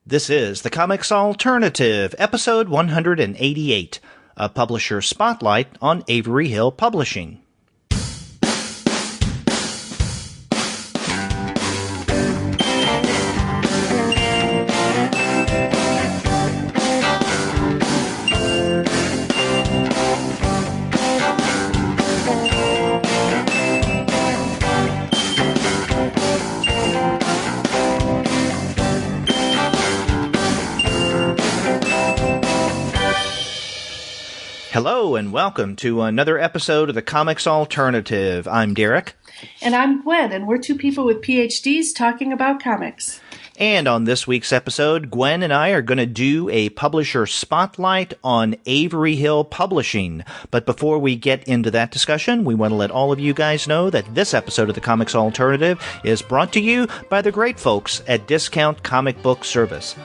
This is the Comics Alternative, episode 188, a publisher spotlight on Avery Hill Publishing. Hello and welcome to another episode of the Comics Alternative. I'm Derek. And I'm Gwen, and we're two people with PhDs talking about comics. And on this week's episode, Gwen and I are going to do a publisher spotlight on Avery Hill Publishing. But before we get into that discussion, we want to let all of you guys know that this episode of the Comics Alternative is brought to you by the great folks at Discount Comic Book Service.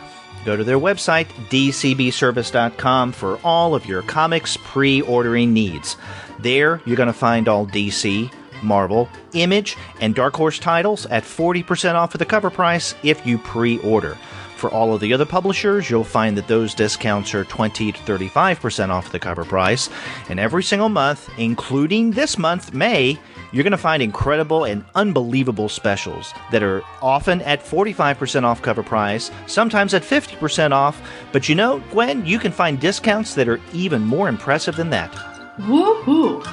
Go to their website, dcbservice.com, for all of your comics pre-ordering needs. There, you're going to find all DC, Marvel, Image, and Dark Horse titles at 40% off of the cover price if you pre-order. For all of the other publishers, you'll find that those discounts are 20 to 35% off the cover price. And every single month, including this month, May, you're going to find incredible and unbelievable specials that are often at 45% off cover price, sometimes at 50% off. But you know, Gwen, you can find discounts that are even more impressive than that. Woohoo!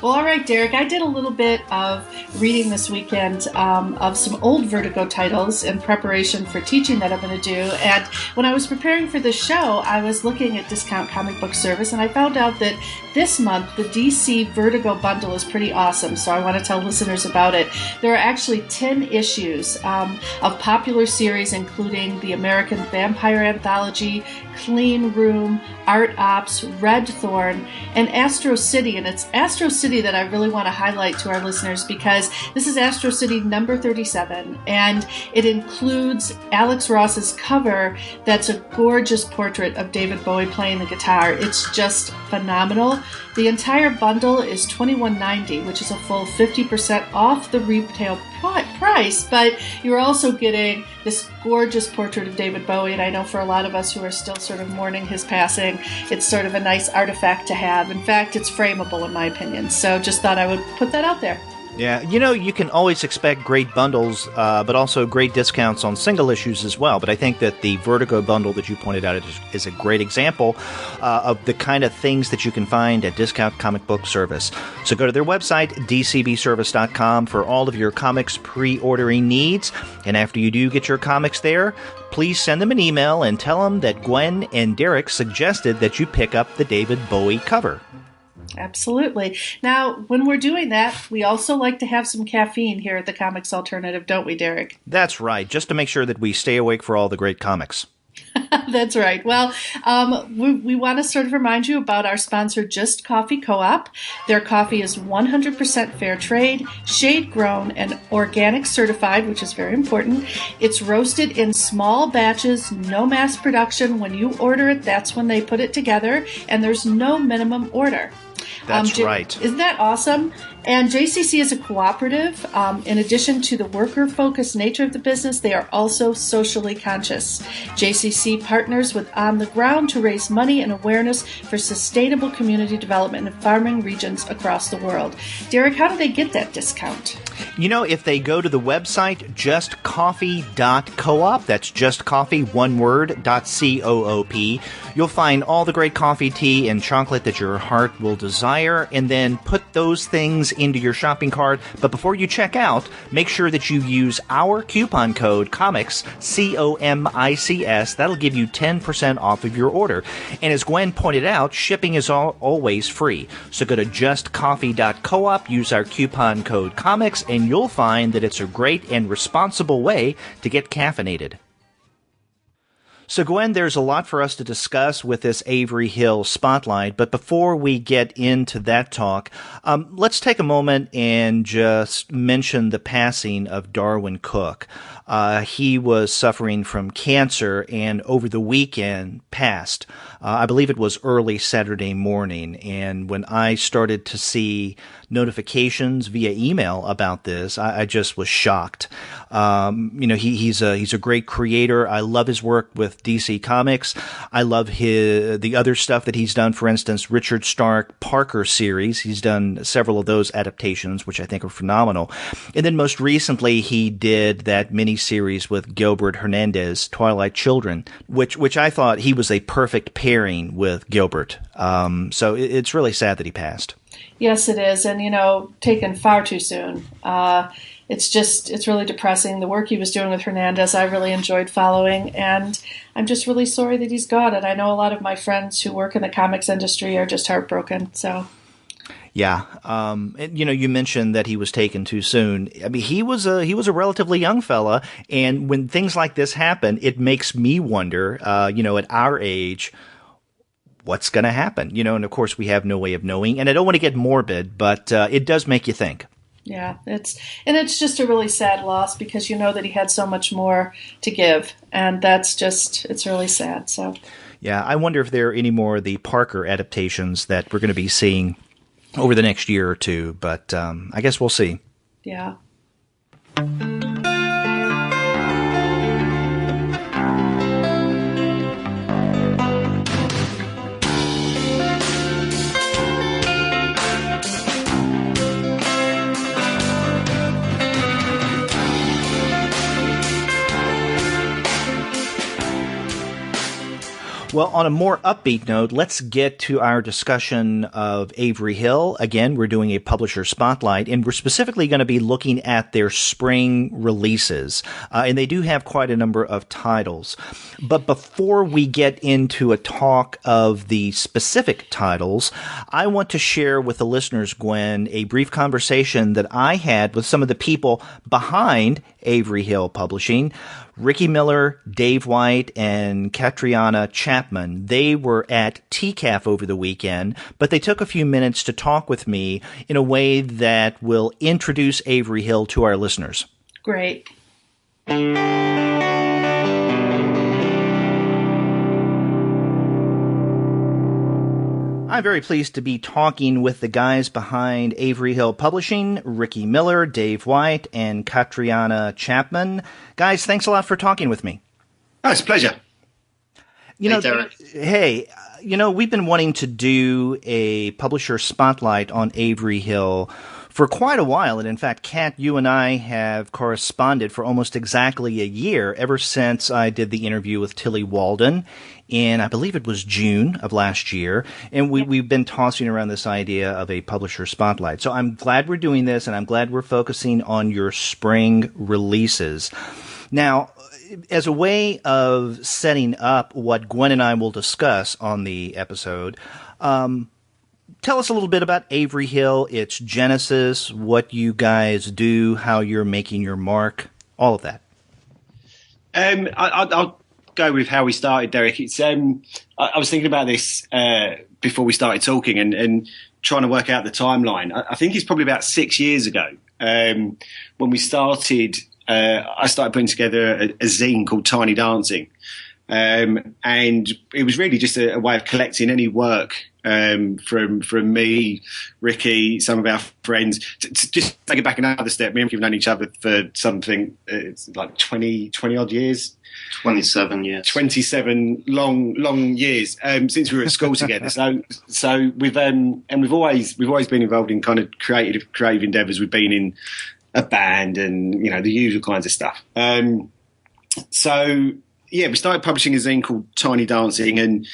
Well, all right, Derek, I did a little bit of reading this weekend of some old Vertigo titles in preparation for teaching that I'm going to do. And when I was preparing for this show, I was looking at Discount Comic Book Service, and I found out that this month the DC Vertigo bundle is pretty awesome, so I want to tell listeners about it. There are actually 10 issues of popular series, including the American Vampire Anthology, Clean Room, Art Ops, Red Thorn, and Astro City. And it's Astro City that I really want to highlight to our listeners because this is Astro City number 37, and it includes Alex Ross's cover that's a gorgeous portrait of David Bowie playing the guitar. It's just phenomenal. The entire bundle is $21.90, which is a full 50% off the retail price, but you're also getting this gorgeous portrait of David Bowie, and I know for a lot of us who are still sort of mourning his passing, it's sort of a nice artifact to have. In fact, it's frameable in my opinion, so just thought I would put that out there. Yeah, you know, you can always expect great bundles, but also great discounts on single issues as well. But I think that the Vertigo bundle that you pointed out is a great example of the kind of things that you can find at Discount Comic Book Service. So go to their website, dcbservice.com, for all of your comics pre-ordering needs. And after you do get your comics there, please send them an email and tell them that Gwen and Derek suggested that you pick up the David Bowie cover. Absolutely. Now, when we're doing that, we also like to have some caffeine here at the Comics Alternative, don't we, Derek? That's right, just to make sure that we stay awake for all the great comics. That's right. Well, we want to sort of remind you about our sponsor, Just Coffee Co-op. Their coffee is 100% fair trade, shade grown, and organic certified, which is very important. It's roasted in small batches, no mass production. When you order it, that's when they put it together, and there's no minimum order. That's right. Isn't that awesome? And JCC is a cooperative. In addition to the worker-focused nature of the business, they are also socially conscious. JCC partners with On the Ground to raise money and awareness for sustainable community development in farming regions across the world. Derek, how do they get that discount? You know, if they go to the website, justcoffee.coop, that's justcoffee, one word, .coop, you'll find all the great coffee, tea, and chocolate that your heart will desire, and then put those things into your shopping cart. But before you check out, make sure that you use our coupon code COMICS, COMICS. That'll give you 10% off of your order. And as Gwen pointed out, shipping is always free. So go to justcoffee.coop, use our coupon code COMICS, and you'll find that it's a great and responsible way to get caffeinated. So, Gwen, there's a lot for us to discuss with this Avery Hill spotlight, but before we get into that talk, let's take a moment and just mention the passing of Darwin Cook. He was suffering from cancer and over the weekend passed. I believe it was early Saturday morning, and when I started to see notifications via email about this, I just was shocked. He's a great creator. I love his work with DC Comics. I love the other stuff that he's done. For instance, Richard Stark Parker series. He's done several of those adaptations, which I think are phenomenal. And then most recently, he did that mini-series with Gilbert Hernandez, Twilight Children, which I thought he was a perfect pairing with Gilbert. So it's really sad that he passed. Yes, it is. And, taken far too soon. It's really depressing. The work he was doing with Hernandez, I really enjoyed following. And I'm just really sorry that he's gone. And I know a lot of my friends who work in the comics industry are just heartbroken. So. Yeah. And, you mentioned that he was taken too soon. I mean, he was a relatively young fella. And when things like this happen, it makes me wonder, at our age, what's going to happen? And of course we have no way of knowing, and I don't want to get morbid, but it does make you think. Yeah, it's just a really sad loss because you know that he had so much more to give, and it's really sad. So yeah, I wonder if there are any more of the Parker adaptations that we're going to be seeing over the next year or two, but I guess we'll see. Yeah. Well, on a more upbeat note, let's get to our discussion of Avery Hill. Again, we're doing a publisher spotlight, and we're specifically going to be looking at their spring releases. And they do have quite a number of titles. But before we get into a talk of the specific titles, I want to share with the listeners, Gwen, a brief conversation that I had with some of the people behind Avery Hill Publishing. Ricky Miller, Dave White, and Catriona Chapman. They were at TCAF over the weekend, but they took a few minutes to talk with me in a way that will introduce Avery Hill to our listeners. Great. I'm very pleased to be talking with the guys behind Avery Hill Publishing, Ricky Miller, Dave White, and Catriona Chapman. Guys, thanks a lot for talking with me. Oh, it's a pleasure. Derek. Hey, we've been wanting to do a publisher spotlight on Avery Hill for quite a while. And in fact, Kat, you and I have corresponded for almost exactly a year, ever since I did the interview with Tilly Walden in, I believe it was June of last year. And we've been tossing around this idea of a publisher spotlight. So I'm glad we're doing this, and I'm glad we're focusing on your spring releases. Now, as a way of setting up what Gwen and I will discuss on the episode, tell us a little bit about Avery Hill, its genesis, what you guys do, how you're making your mark, all of that. I'll go with how we started, Derek. It's I was thinking about this before we started talking and trying to work out the timeline. I think it's probably about 6 years ago when we started. I started putting together a zine called Tiny Dancing, and it was really just a way of collecting any work from me, Ricky, some of our friends. To just take it back another step, me and Ricky have known each other for something it's like 20 odd years. 27 years. 27 long years since we were at school together. So we've always been involved in kind of creative endeavours. We've been in a band and the usual kinds of stuff. So yeah, we started publishing a zine called Tiny Dancing, and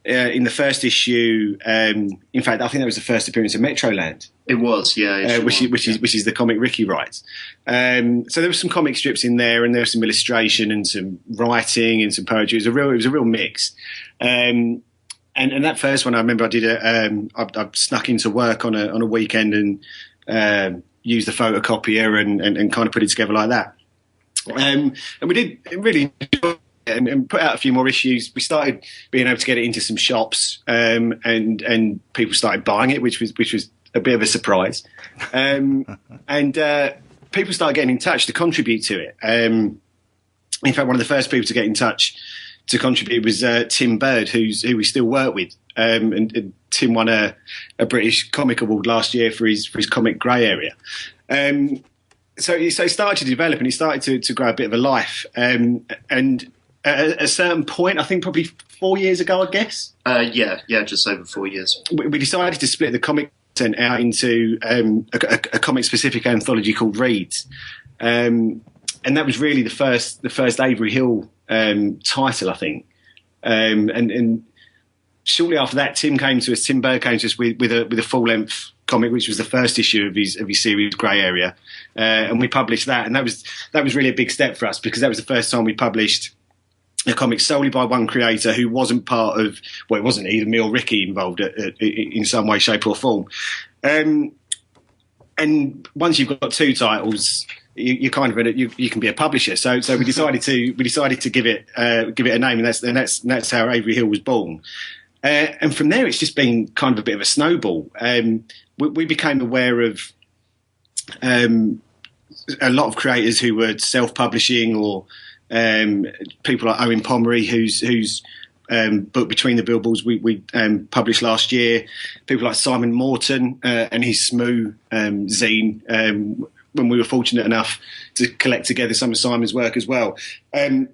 in the first issue, in fact, I think that was the first appearance of Metroland. It was, yeah. Which is the comic Ricky writes. So there were some comic strips in there, and there was some illustration and some writing and some poetry. It was a real mix. And that first one, I remember I did I snuck into work on a weekend and used the photocopier and kind of put it together like that. And we did really enjoy and put out a few more issues. We started being able to get it into some shops, and people started buying it, which was a bit of a surprise. And people started getting in touch to contribute to it. In fact, one of the first people to get in touch to contribute was Tim Bird, who we still work with. And Tim won a British Comic Award last year for his comic Grey Area. So it started to develop, and it started to grow a bit of a life. And at a certain point, I think probably 4 years ago, I guess. Yeah, just over 4 years. We decided to split the comic content out into a comic-specific anthology called Reads. And that was really the first Avery Hill title, I think. And shortly after that, Tim Bird came to us with a full-length comic, which was the first issue of his series Grey Area, and we published that. And that was really a big step for us, because that was the first time we published a comic solely by one creator who wasn't part of, well, it wasn't either me or Ricky involved in some way, shape or form. And once you've got two titles, you kind of you can be a publisher. So we decided to give it a name, and that's how Avery Hill was born. And from there, it's just been kind of a bit of a snowball. We became aware of a lot of creators who were self-publishing, or people like Owen Pomeroy, whose book Between the Billboards we published last year. People like Simon Morton and his Smoo zine. When we were fortunate enough to collect together some of Simon's work as well, and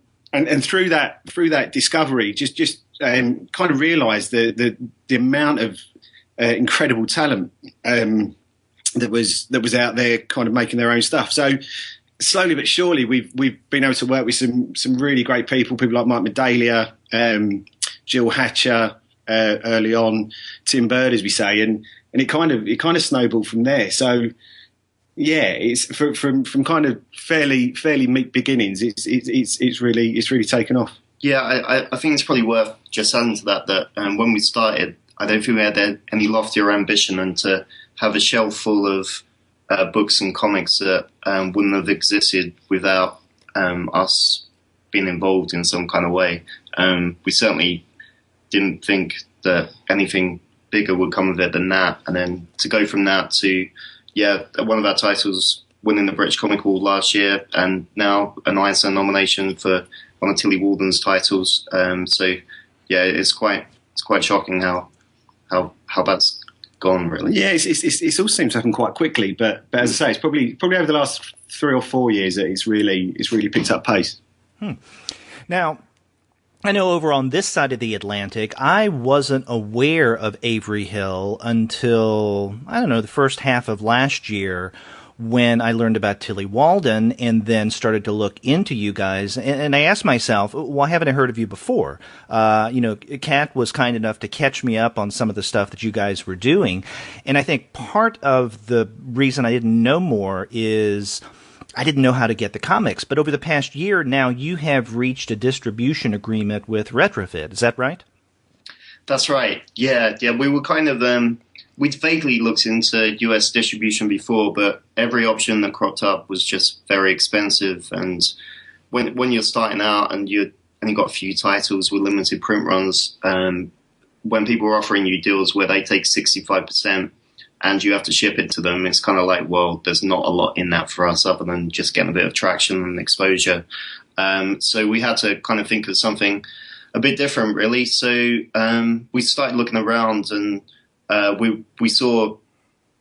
through that discovery, just kind of realised the amount of incredible talent that was out there, kind of making their own stuff. So slowly but surely, we've been able to work with some really great people like Mike Medalia, Jill Hatcher early on, Tim Bird, as we say, and it kind of snowballed from there. So. Yeah, it's from kind of fairly meek beginnings. It's really taken off. Yeah, I think it's probably worth just adding to that when we started, I don't think we had any loftier ambition than to have a shelf full of books and comics that wouldn't have existed without us being involved in some kind of way. We certainly didn't think that anything bigger would come of it than that, and then to go from that to one of our titles winning the British Comic Award last year, and now an ISO nomination for one of Tilly Walden's titles. It's quite shocking how that's gone, really. Yeah, it all seems to happen quite quickly, but as I say, it's probably over the last 3 or 4 years that it's really picked up pace. Now, I know over on this side of the Atlantic, I wasn't aware of Avery Hill until, I don't know, the first half of last year, when I learned about Tilly Walden and then started to look into you guys. And I asked myself, why haven't I heard of you before? Kat was kind enough to catch me up on some of the stuff that you guys were doing. And I think part of the reason I didn't know more is I didn't know how to get the comics. But over the past year now, you have reached a distribution agreement with Retrofit. Is that right? That's right. Yeah. We were kind of we'd vaguely looked into US distribution before, but every option that cropped up was just very expensive. And when you're starting out and you only got a few titles with limited print runs, when people are offering you deals where they take 65% and you have to ship it to them, it's kind of like, well, there's not a lot in that for us other than just getting a bit of traction and exposure. So we had to kind of think of something a bit different, really. So we started looking around, and we saw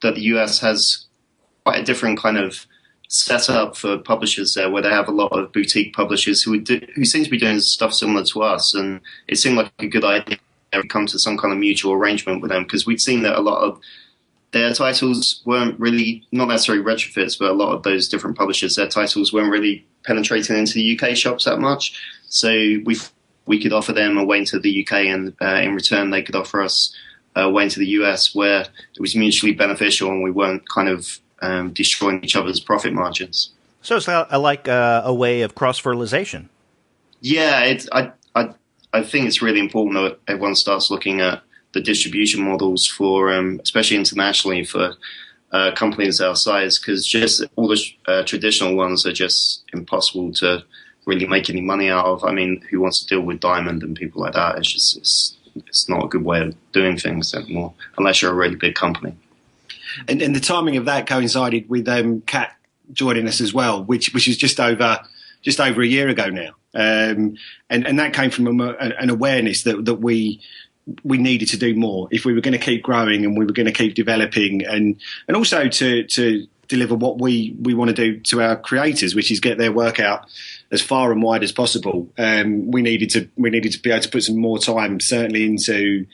that the US has quite a different kind of setup for publishers there, where they have a lot of boutique publishers who seem to be doing stuff similar to us, and it seemed like a good idea to come to some kind of mutual arrangement with them, because we'd seen that a lot of their titles weren't really, not necessarily retrofits, but a lot of those different publishers, their titles weren't really penetrating into the UK shops that much. So we could offer them a way into the UK, and in return they could offer us a way into the US, where it was mutually beneficial and we weren't kind of destroying each other's profit margins. So it's like a way of cross-fertilization. Yeah, I think it's really important that everyone starts looking at the distribution models for, especially internationally, for companies our size, because just all the traditional ones are just impossible to really make any money out of. I mean, who wants to deal with Diamond and people like that? It's just it's not a good way of doing things anymore, unless you're a really big company. And the timing of that coincided with Kat joining us as well, which is just over a year ago now, and that came from an awareness that we needed to do more if we were going to keep growing and we were going to keep developing, and also to deliver what we want to do to our creators, which is get their work out as far and wide as possible. We needed to be able to put some more time, certainly into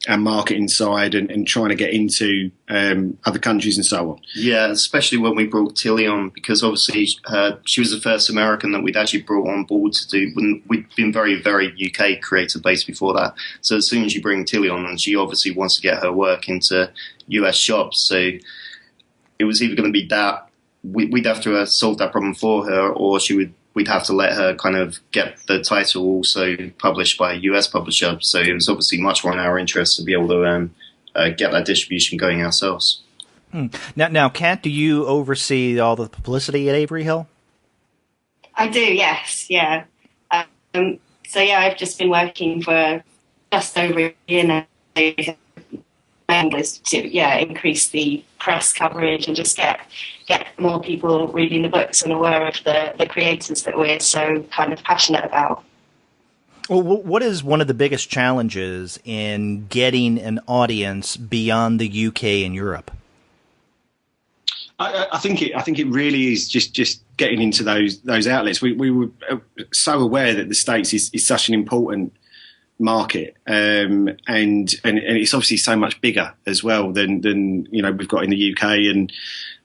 our marketing side and trying to get into other countries and so on. Yeah, especially when we brought Tilly on, because obviously she was the first American that we'd actually brought on board to do. We'd been very, very UK creator based before that. So as soon as you bring Tilly on, and she obviously wants to get her work into US shops, so it was either going to be that we'd have to solve that problem for her, or we'd have to let her kind of get the title also published by a US publisher. So it was obviously much more in our interest to be able to get that distribution going ourselves. Now, Kat, do you oversee all the publicity at Avery Hill? I do, yes, yeah. So yeah, I've just been working for just over a year now. Was to increase the press coverage and just get more people reading the books and aware of the creators that we're so kind of passionate about. Well, what is one of the biggest challenges in getting an audience beyond the UK and Europe? I think it really is just getting into those outlets. We were so aware that the States is such an important market, and it's obviously so much bigger as well than we've got in the UK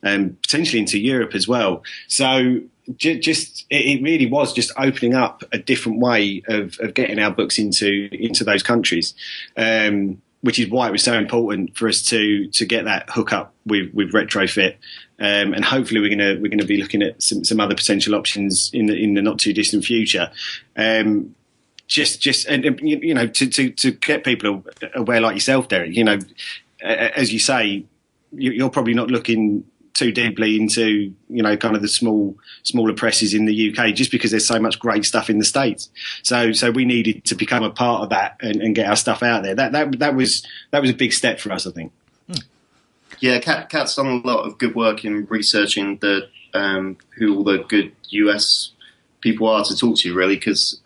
and potentially into Europe as well. So it really was just opening up a different way of getting our books into those countries, which is why it was so important for us to get that hook up with Retrofit, and hopefully we're gonna be looking at some other potential options in the not too distant future. Just and to get people aware like yourself, Derek. As you say, you're probably not looking too deeply into kind of the smaller presses in the UK, just because there's so much great stuff in the States. So we needed to become a part of that and get our stuff out there. That was a big step for us, I think. Yeah, Kat's done a lot of good work in researching who all the good US people are to talk to, really, because.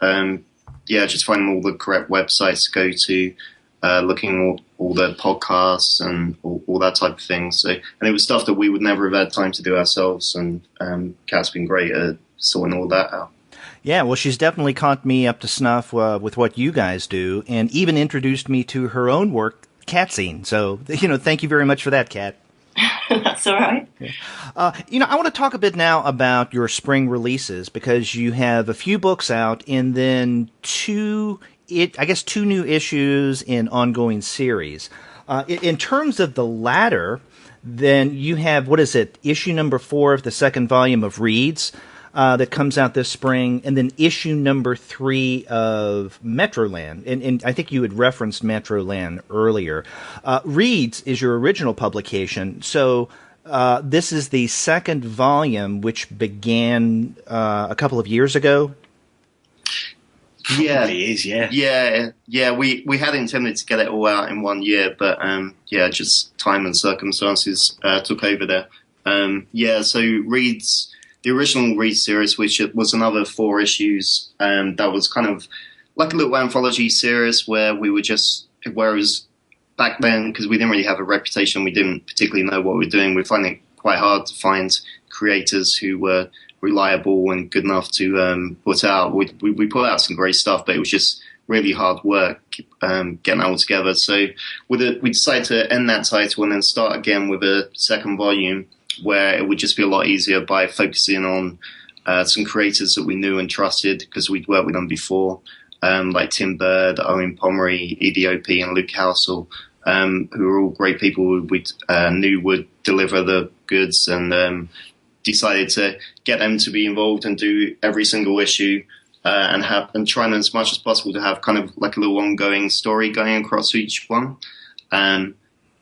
Just finding all the correct websites to go to, looking at all the podcasts and all that type of thing. So, and it was stuff that we would never have had time to do ourselves, and Kat's been great at sorting all that out. Yeah, well, she's definitely caught me up to snuff with what you guys do, and even introduced me to her own work, Catscene. So, thank you very much for that, Kat. That's all right. I want to talk a bit now about your spring releases, because you have a few books out and then two new issues in ongoing series. In terms of the latter, then you have, issue number 4 of the second volume of Reads that comes out this spring, and then issue number 3 of Metroland. And I think you had referenced Metroland earlier. Reads is your original publication, so this is the second volume, which began a couple of years ago. Probably is, yeah. We had intended to get it all out in 1 year, but just time and circumstances took over there. So Reads. The original Read series, which was another 4 issues, that was kind of like a little anthology series where whereas back then, because we didn't really have a reputation, we didn't particularly know what we were doing, we were finding it quite hard to find creators who were reliable and good enough to put out. We put out some great stuff, but it was just really hard work getting it all together. So we decided to end that title and then start again with a second volume, where it would just be a lot easier by focusing on some creators that we knew and trusted because we'd worked with them before, like Tim Bird, Owen Pomeroy, EDOP, and Luke Housel, who are all great people who we knew would deliver the goods, and decided to get them to be involved and do every single issue, and trying as much as possible to have kind of like a little ongoing story going across each one.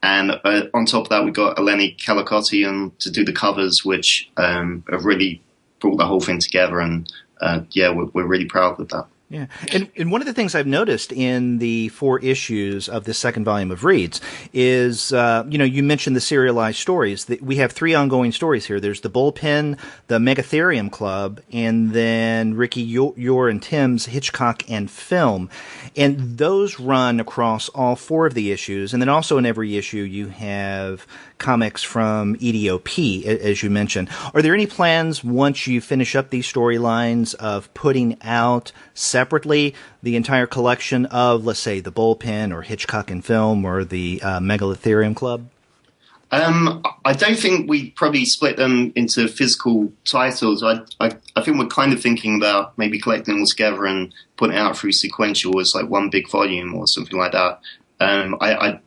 And on top of that, we got Eleni Calicotti to do the covers, which have really brought the whole thing together. And we're really proud of that. Yeah. And one of the things I've noticed in the 4 issues of this second volume of Reads is, you mentioned the serialized stories. We have 3 ongoing stories here. There's the Bullpen, the Megatherium Club, and then Ricky, your and Tim's Hitchcock and Film. And those run across all 4 of the issues. And then also in every issue you have comics from EDOP, as you mentioned. Are there any plans once you finish up these storylines of putting out separately the entire collection of, let's say, the Bullpen or Hitchcock and Film or the Megalitherium Club? I don't think we probably split them into physical titles. I think we're kind of thinking about maybe collecting them all together and putting it out through sequential as like one big volume or something like that. I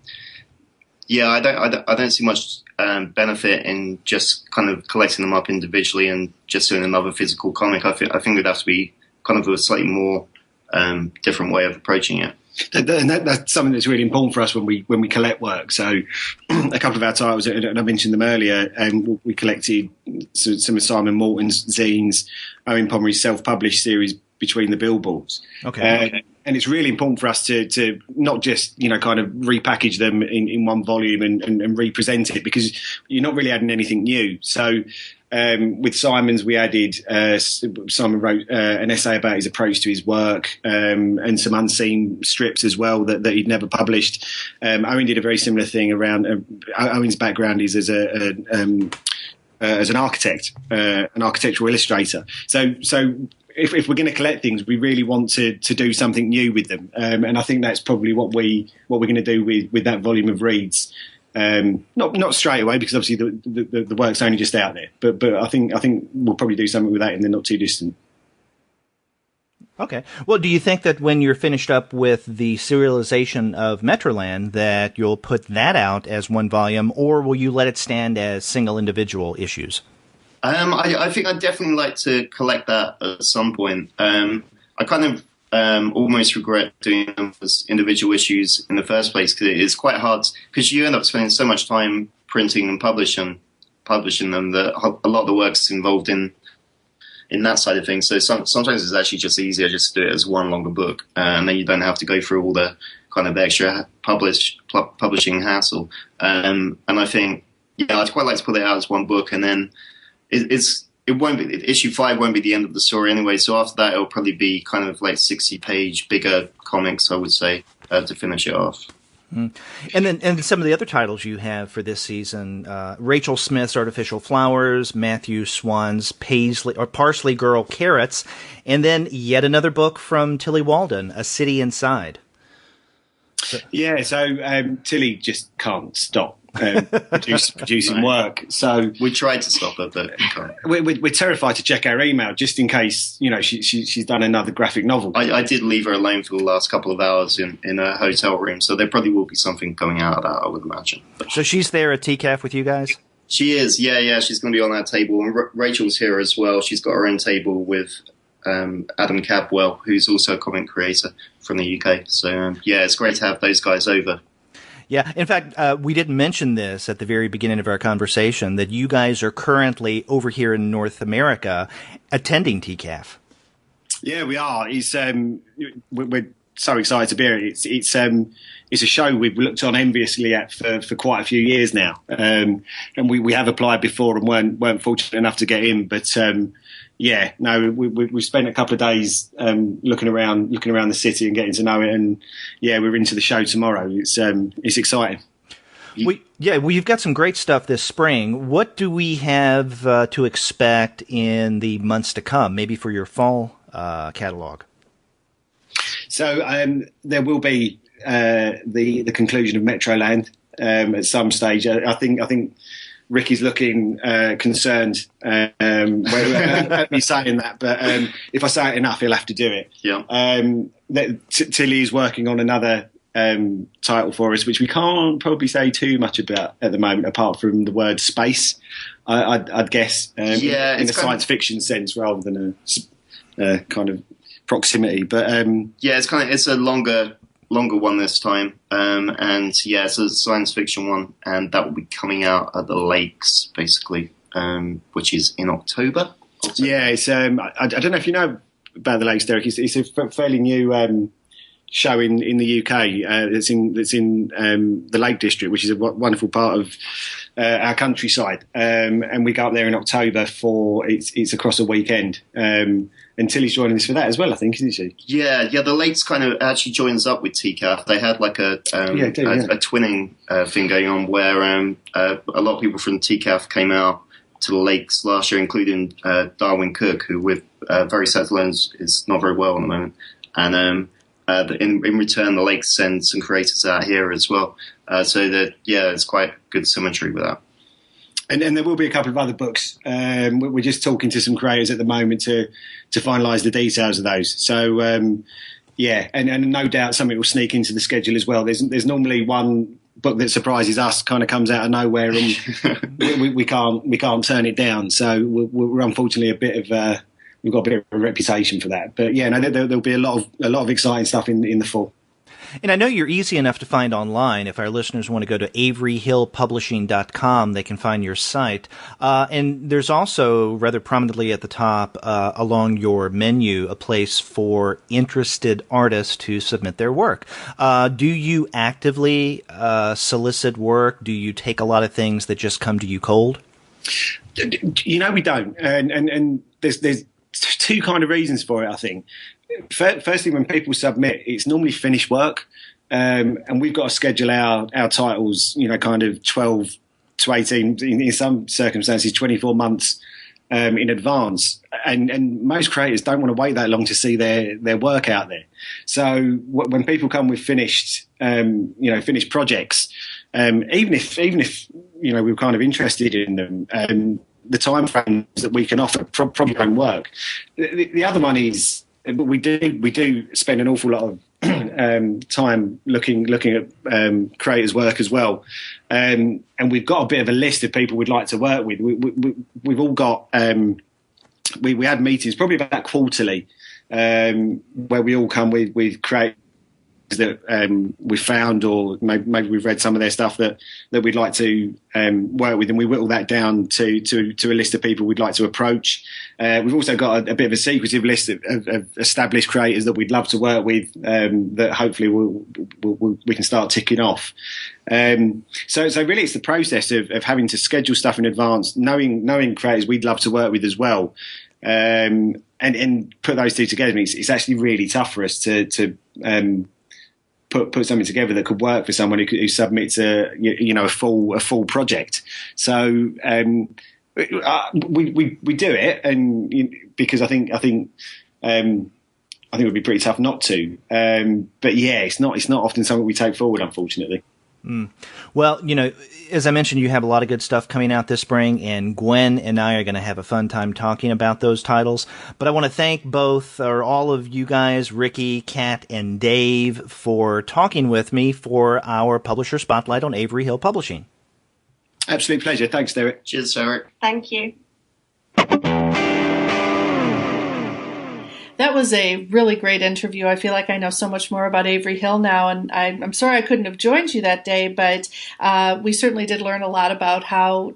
don't see much benefit in just kind of collecting them up individually and just doing another physical comic. I think it'd have to be kind of a slightly more different way of approaching it. And that's something that's really important for us when we collect work. So a couple of our titles, and I mentioned them earlier, we collected some of Simon Morton's zines, Owen Pomeroy's self-published series Between the Billboards. Okay. And it's really important for us to not just, kind of repackage them in one volume and represent it, because you're not really adding anything new. So with Simon's, we added, Simon wrote an essay about his approach to his work and some unseen strips as well that he'd never published. Owen did a very similar thing around, Owen's background is as an architect, an architectural illustrator. So if we're going to collect things, we really want to do something new with them, and I think that's probably what we're going to do with that volume of Reads. Not straight away, because obviously the work's only just out there, but I think we'll probably do something with that in the not too distant. Okay. Well, do you think that when you're finished up with the serialization of Metroland that you'll put that out as one volume, or will you let it stand as single individual issues? I think I'd definitely like to collect that at some point. I kind of almost regret doing them as individual issues in the first place, because it is quite hard, because you end up spending so much time printing and publishing them that a lot of the work's involved in that side of things. So sometimes it's actually just easier just to do it as one longer book, and then you don't have to go through all the kind of extra publishing hassle. And I think, I'd quite like to put it out as one book, and then it won't be, issue 5 won't be the end of the story anyway. So after that, it'll probably be kind of like 60-page bigger comics, I would say, to finish it off. And then some of the other titles you have for this season: Rachel Smith's Artificial Flowers, Matthew Swan's Parsley Girl Carrots, and then yet another book from Tilly Walden, A City Inside. So Tilly just can't stop producing work. So we tried to stop her, but we can't. We're terrified to check our email just in case she's done another graphic novel. I did leave her alone for the last couple of hours in a hotel room, so there probably will be something coming out of that, I would imagine. So she's there at TCAF with you guys? She is, yeah. She's going to be on that table, and Rachel's here as well. She's got her own table with Adam Cabwell, who's also a comic creator from the UK. So it's great to have those guys over. Yeah, in fact, we didn't mention this at the very beginning of our conversation, that you guys are currently over here in North America attending TCAF. Yeah, we are. We're so excited to be here. It's a show we've looked on enviously at for quite a few years now, and we have applied before and weren't fortunate enough to get in. But we've spent a couple of days looking around the city and getting to know it, and we're into the show tomorrow. It's exciting. You've got some great stuff this spring. What do we have to expect in the months to come, maybe for your fall catalog? So there will be the conclusion of Metroland at some stage. I think Ricky's looking concerned at me saying that, but if I say it enough, he'll have to do it. Yeah. Tilly is working on another title for us, which we can't probably say too much about at the moment, apart from the word space. I'd guess in a science fiction sense rather than a kind of proximity. But it's a longer one this time, it's a science fiction one, and that will be coming out at the Lakes basically, which is in October, Yeah, it's I don't know if you know about the Lakes, Derek. It's a fairly new show in the UK. That's in the Lake District, which is a wonderful part of our countryside. And we go up there in October for it's across a weekend. And Tilly's joining us for that as well, I think, isn't she? Yeah. The Lakes kind of actually joins up with TCAF. They had like a twinning thing going on where a lot of people from TCAF came out to the Lakes last year, including Darwin Cook, who with very sad loans is not very well at the moment. And in return, the Lakes send some creators out here as well. So that it's quite good symmetry with that. And there will be a couple of other books. We're just talking to some creators at the moment to finalise the details of those. So and no doubt something will sneak into the schedule as well. There's normally one book that surprises us, kind of comes out of nowhere, and we can't turn it down. So we're unfortunately we've got a bit of a reputation for that. But there'll be a lot of exciting stuff in the fall. And I know you're easy enough to find online. If our listeners want to go to averyhillpublishing.com, they can find your site. And there's also, rather prominently at the top, along your menu, a place for interested artists to submit their work. Do you actively solicit work? Do you take a lot of things that just come to you cold? We don't. And there's two kind of reasons for it, I think. Firstly, when people submit, it's normally finished work, and we've got to schedule our titles, kind of 12 to 18, in some circumstances, 24 months in advance. And most creators don't want to wait that long to see their work out there. So when people come with finished projects, even if we're kind of interested in them, the time frames that we can offer probably won't work. The other one is, but we do spend an awful lot of time looking at creators' work as well, and we've got a bit of a list of people we'd like to work with. We've all got we had meetings probably about quarterly where we all come with creators that we found, or maybe we've read some of their stuff that we'd like to work with, and we whittle that down to a list of people we'd like to approach. We've also got a bit of a secretive list of established creators that we'd love to work with, that hopefully we can start ticking off. So really it's the process of having to schedule stuff in advance, knowing creators we'd love to work with as well, and put those two together. It's actually really tough for us to put something together that could work for someone who submits a full project. So we do it, and because I think it would be pretty tough not to. But it's not often something we take forward, unfortunately. Well, as I mentioned, you have a lot of good stuff coming out this spring, and Gwen and I are going to have a fun time talking about those titles. But I want to thank all of you guys, Ricky, Kat, and Dave, for talking with me for our Publisher Spotlight on Avery Hill Publishing. Absolute pleasure. Thanks, Derek. Cheers, Derek. Thank you. That was a really great interview. I feel like I know so much more about Avery Hill now, and I'm sorry I couldn't have joined you that day, but we certainly did learn a lot about how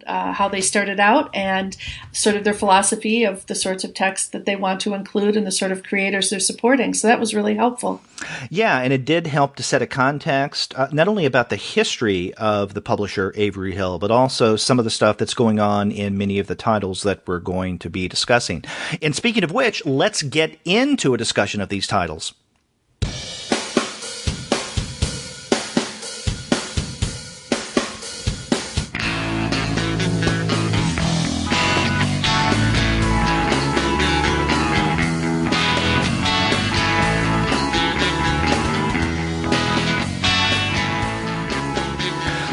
they started out and sort of their philosophy of the sorts of texts that they want to include and the sort of creators they're supporting. So that was really helpful. Yeah, and it did help to set a context, not only about the history of the publisher Avery Hill, but also some of the stuff that's going on in many of the titles that we're going to be discussing. And speaking of which, let's get into a discussion of these titles.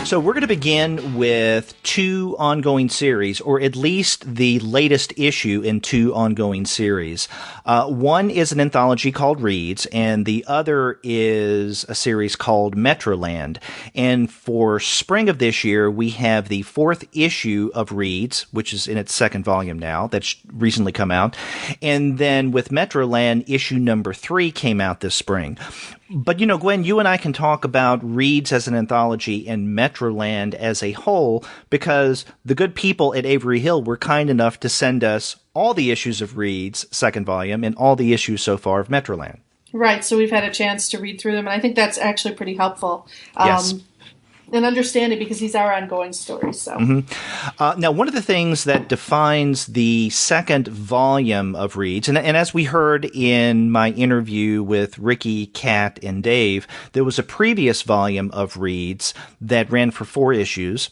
So we're going to begin with two ongoing series, or at least the latest issue in two ongoing series. One is an anthology called Reads, and the other is a series called Metroland. And for spring of this year, we have the fourth issue of Reads, which is in its second volume now, that's recently come out. And then with Metroland, issue number 3 came out this spring. But, Gwen, you and I can talk about Reads as an anthology and Metroland as a whole, because the good people at Avery Hill were kind enough to send us all the issues of Reed's second volume and all the issues so far of Metroland. Right. So we've had a chance to read through them, and I think that's actually pretty helpful. Yes. And understand it because these are ongoing stories. So now, one of the things that defines the second volume of Reed's, and as we heard in my interview with Ricky, Kat, and Dave, there was a previous volume of Reed's that ran for 4 issues.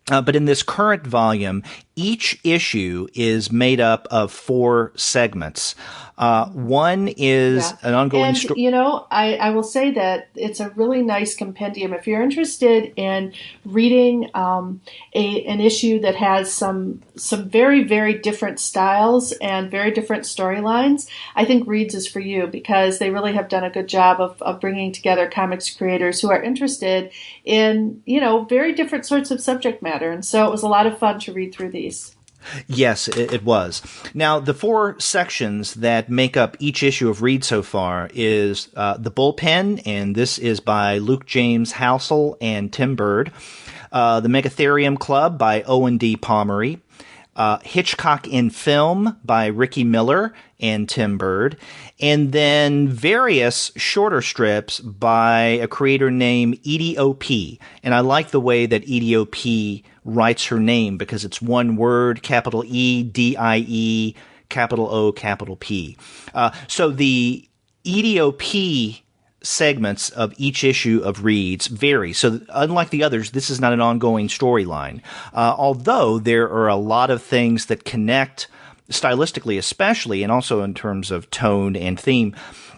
But in this current volume, each issue is made up of 4 segments. One is an ongoing story. And, I will say that it's a really nice compendium. If you're interested in reading an issue that has some very, very different styles and very different storylines, I think Reed's is for you because they really have done a good job of bringing together comics creators who are interested in, very different sorts of subject matter. And so it was a lot of fun to read through these. Yes, it was. Now, the 4 sections that make up each issue of Reed so far is The Bullpen, and this is by Luke James Housel and Tim Bird. The Megatherium Club by Owen D. Pomeroy. Hitchcock in Film by Ricky Miller and Tim Bird. And then various shorter strips by a creator named Edie O.P. And I like the way that Edie O.P. writes her name because it's one word, capital E, D-I-E, capital O, capital P. So the Edie O.P. segments of each issue of Reed's vary. So unlike the others, this is not an ongoing storyline. Although there are a lot of things that connect stylistically, especially, and also in terms of tone and theme,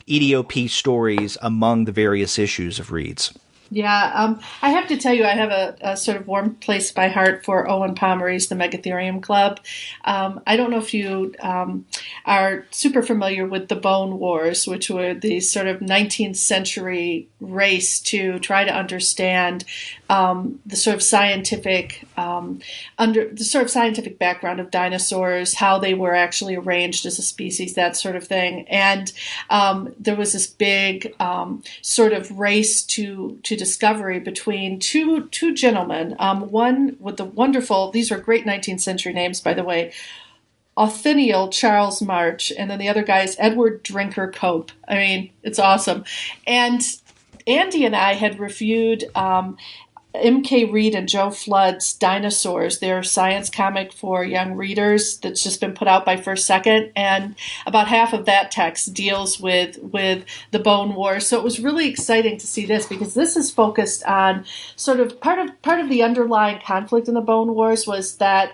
EDOP stories among the various issues of Reed's. Yeah, I have to tell you, I have a sort of warm place by heart for Owen Pomeroy's The Megatherium Club. I don't know if you are super familiar with the Bone Wars, which were the sort of 19th century race to try to understand the sort of scientific background of dinosaurs, how they were actually arranged as a species, that sort of thing. And there was this big sort of race to discovery between two gentlemen. One with the wonderful, these are great 19th century names, by the way, Othniel Charles March, and then the other guy is Edward Drinker Cope. I mean, it's awesome. And Andy and I had reviewed M.K. Reed and Joe Flood's Dinosaurs, their science comic for young readers that's just been put out by First Second, and about half of that text deals with the Bone Wars. So it was really exciting to see this because this is focused on sort of part of the underlying conflict in the Bone Wars was that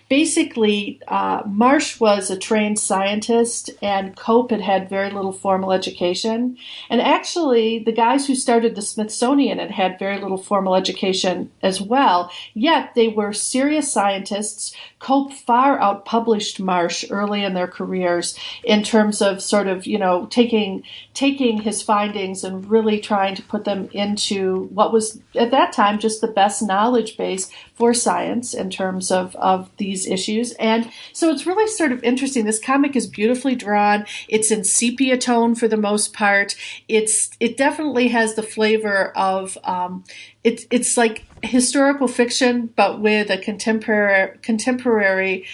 basically Marsh was a trained scientist and Cope had very little formal education, and actually the guys who started the Smithsonian had very little formal education as well, yet they were serious scientists. Cope far outpublished Marsh early in their careers in terms of sort of, taking his findings and really trying to put them into what was at that time just the best knowledge base for science in terms of these issues. And so it's really sort of interesting. This comic is beautifully drawn. It's in sepia tone for the most part. It definitely has the flavor of it's like historical fiction, but with a contemporary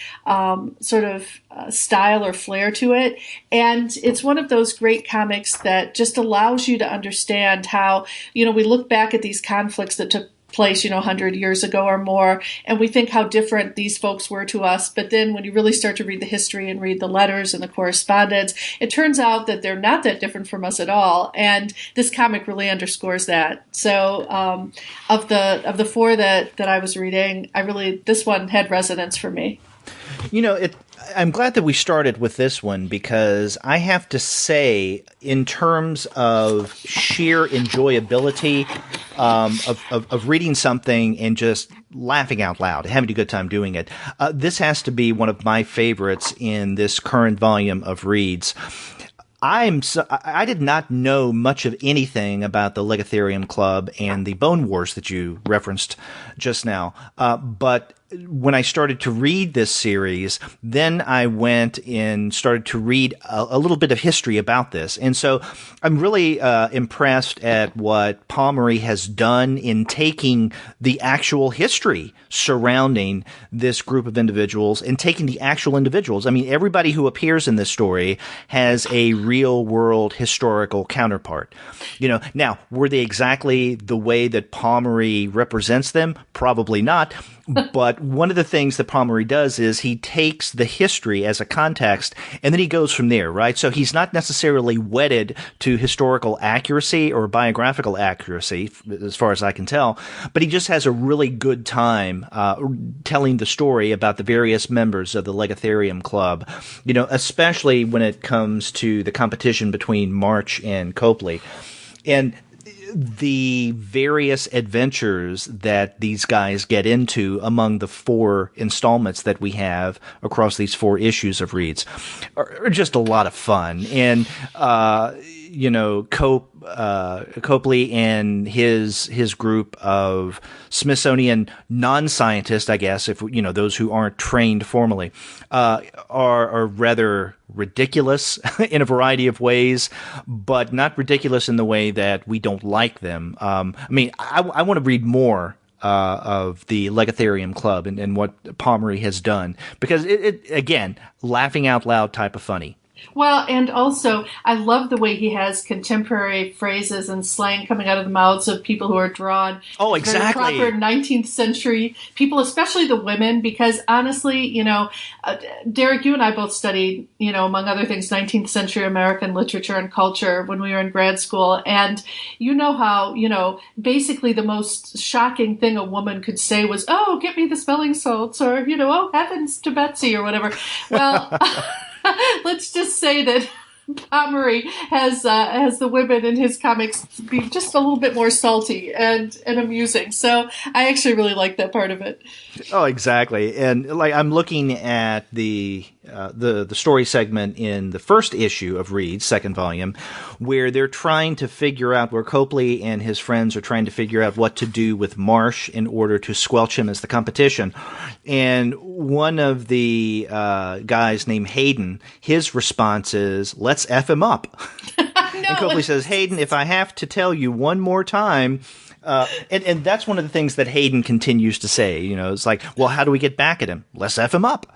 sort of style or flair to it. And it's one of those great comics that just allows you to understand how, we look back at these conflicts that took place, 100 years ago or more, and we think how different these folks were to us. But then when you really start to read the history and read the letters and the correspondence, it turns out that they're not that different from us at all. And this comic really underscores that. So of the 4 that I was reading, this one had resonance for me. I'm glad that we started with this one because I have to say, in terms of sheer enjoyability of reading something and just laughing out loud, having a good time doing it, this has to be one of my favorites in this current volume of Reed's. I did not know much of anything about the Legatherium Club and the Bone Wars that you referenced just now, but when I started to read this series, then I went and started to read a little bit of history about this. And so I'm really impressed at what Palmery has done in taking the actual history surrounding this group of individuals and taking the actual individuals. I mean, everybody who appears in this story has a real world historical counterpart. Now, were they exactly the way that Palmery represents them? Probably not. But one of the things that Palmery does is he takes the history as a context and then he goes from there, right? So he's not necessarily wedded to historical accuracy or biographical accuracy, as far as I can tell, but he just has a really good time telling the story about the various members of the Legatherium Club, especially when it comes to the competition between March and Copley. And the various adventures that these guys get into among the 4 installments that we have across these 4 issues of Reads are just a lot of fun. And, Copley and his group of Smithsonian non-scientists, I guess, if those who aren't trained formally, are rather ridiculous in a variety of ways, but not ridiculous in the way that we don't like them. I want to read more of the Legatherium Club and what Palmery has done, because it again, laughing out loud type of funny. Well, and also, I love the way he has contemporary phrases and slang coming out of the mouths of people who are drawn. Oh, exactly. Very proper 19th century people, especially the women, because honestly, Derek, you and I both studied, among other things, 19th century American literature and culture when we were in grad school. And you know how, basically the most shocking thing a woman could say was, "Oh, get me the smelling salts," or, "Oh, heavens to Betsy," or whatever. Well... Let's just say that Palmery has the women in his comics be just a little bit more salty and amusing. So I actually really like that part of it. Oh, exactly. And I'm looking at the story segment in the first issue of Reed's second volume, where they're trying to figure out, where Copley and his friends are trying to figure out what to do with Marsh in order to squelch him as the competition. And one of the guys named Hayden, his response is, "Let's F him up." And Copley says, "Hayden, if I have to tell you one more time," and that's one of the things that Hayden continues to say. It's like, well, how do we get back at him? Let's F him up.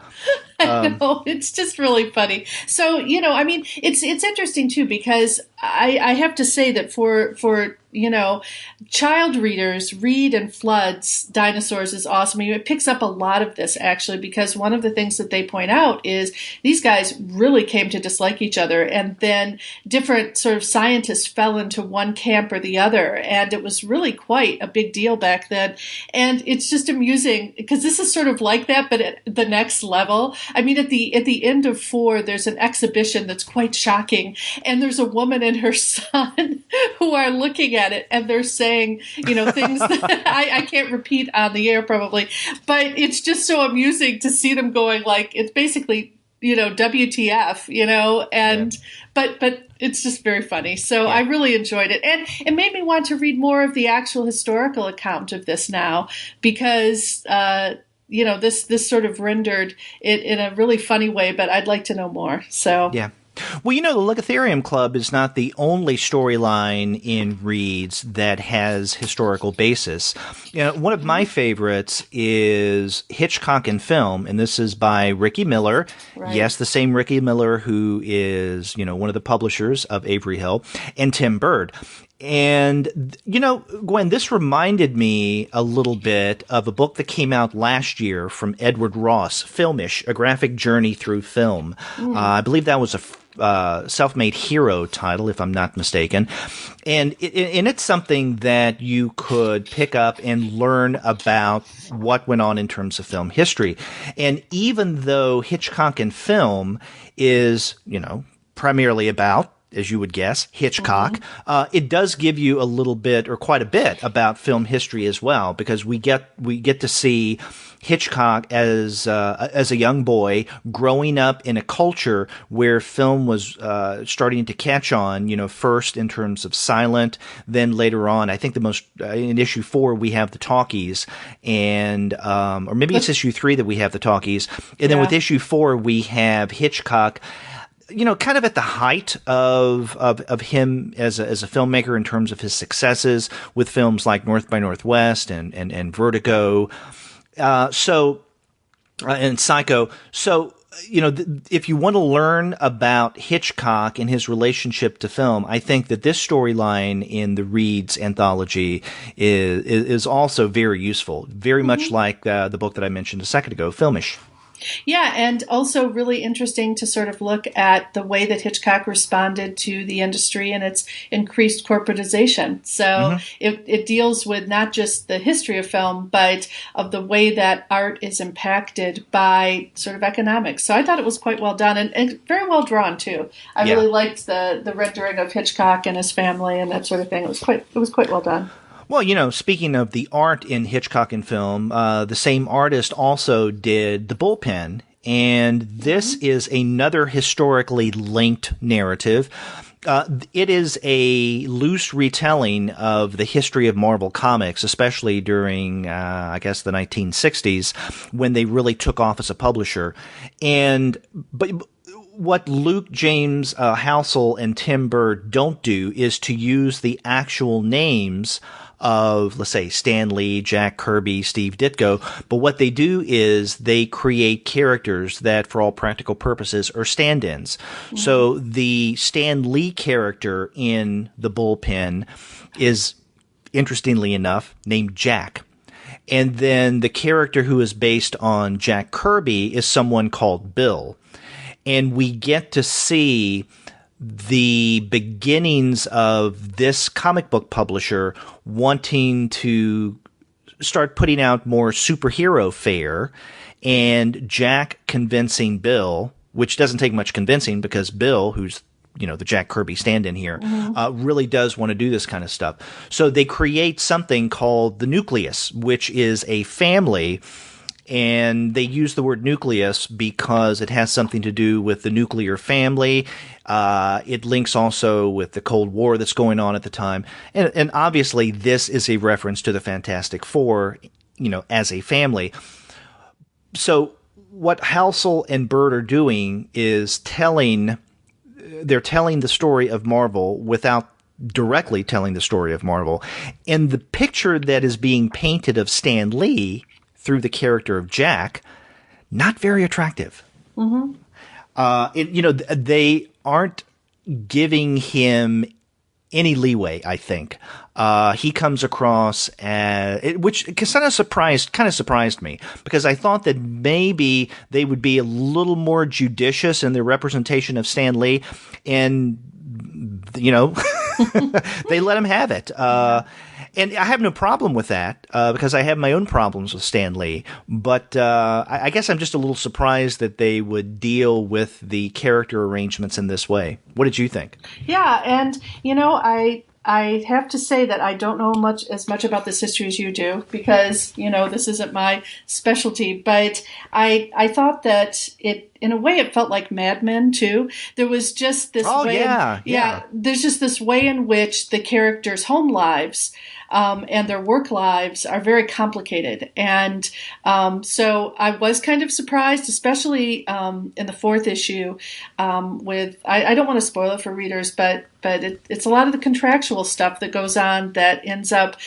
I know, it's just really funny. So, it's interesting too, because I have to say that for child readers, Reed and Flood's Dinosaurs is awesome. It picks up a lot of this, actually, because one of the things that they point out is these guys really came to dislike each other, and then different sort of scientists fell into one camp or the other, and it was really quite a big deal back then. And it's just amusing, because this is sort of like that, but at the next level. At the end of 4, there's an exhibition that's quite shocking, and there's a woman and her son who are looking at it, and they're saying, things that I can't repeat on the air probably, but it's just so amusing to see them going like, it's basically, WTF, and, yeah. but it's just very funny. So yeah. I really enjoyed it. And it made me want to read more of the actual historical account of this now, because, this sort of rendered it in a really funny way, but I'd like to know more. So yeah. Well, the Legatherium Club is not the only storyline in Reed's that has historical basis. One of my favorites is Hitchcock in Film, and this is by Ricky Miller. Right. Yes, the same Ricky Miller who is, one of the publishers of Avery Hill, and Tim Bird. And, Gwen, this reminded me a little bit of a book that came out last year from Edward Ross, Filmish, A Graphic Journey Through Film. I believe that was a Self-Made Hero title, if I'm not mistaken. And it's something that you could pick up and learn about what went on in terms of film history. And even though Hitchcock in Film is, primarily about as you would guess, Hitchcock. It does give you a little bit, or quite a bit, about film history as well, because we get to see Hitchcock as a young boy growing up in a culture where film was starting to catch on. First in terms of silent, then later on, I think the most in issue 4 we have the talkies, and or maybe it's issue 3 that we have the talkies, and then with issue 4 we have Hitchcock. Kind of at the height of him as a filmmaker in terms of his successes with films like North by Northwest and Vertigo, and Psycho. So, if you want to learn about Hitchcock and his relationship to film, I think that this storyline in the Reads anthology is also very useful, very much like the book that I mentioned a second ago, Filmish. Yeah, and also really interesting to sort of look at the way that Hitchcock responded to the industry and its increased corporatization. So it deals with not just the history of film, but of the way that art is impacted by sort of economics. So I thought it was quite well done and very well drawn too. I really liked the rendering of Hitchcock and his family and that sort of thing. It was quite well done. Well, speaking of the art in Hitchcock and film, the same artist also did The Bullpen, and this is another historically linked narrative. It is a loose retelling of the history of Marvel Comics, especially during, I guess, the 1960s, when they really took off as a publisher. But what Luke, James, Housel, and Tim Bird don't do is to use the actual names of, let's say, Stan Lee, Jack Kirby, Steve Ditko, but what they do is they create characters that, for all practical purposes, are stand-ins. So the Stan Lee character in The Bullpen is, interestingly enough, named Jack. And then the character who is based on Jack Kirby is someone called Bill. And we get to see the beginnings of this comic book publisher wanting to start putting out more superhero fare, and Jack convincing Bill, which doesn't take much convincing because Bill, who's the Jack Kirby stand-in here, really does want to do this kind of stuff. So they create something called the Nucleus, which is a family. And they use the word nucleus because it has something to do with the nuclear family. It links also with the Cold War that's going on at the time. And obviously this is a reference to the Fantastic Four, as a family. So what Housel and Bird are doing is they're telling the story of Marvel without directly telling the story of Marvel. And the picture that is being painted of Stan Lee through the character of Jack, not very attractive. They aren't giving him any leeway, I think. He comes across as, which kind of surprised me, because I thought that maybe they would be a little more judicious in their representation of Stan Lee, and they let him have it. And I have no problem with that, because I have my own problems with Stan Lee. But I guess I'm just a little surprised that they would deal with the character arrangements in this way. What did you think? Yeah, and, I have to say that I don't know as much about this history as you do, because, this isn't my specialty. But I thought that in a way, it felt like Mad Men, too. There was just this there's just this way in which the characters' home lives and their work lives are very complicated. And so I was kind of surprised, especially in the 4th issue with, I don't want to spoil it for readers, but it's a lot of the contractual stuff that goes on that ends up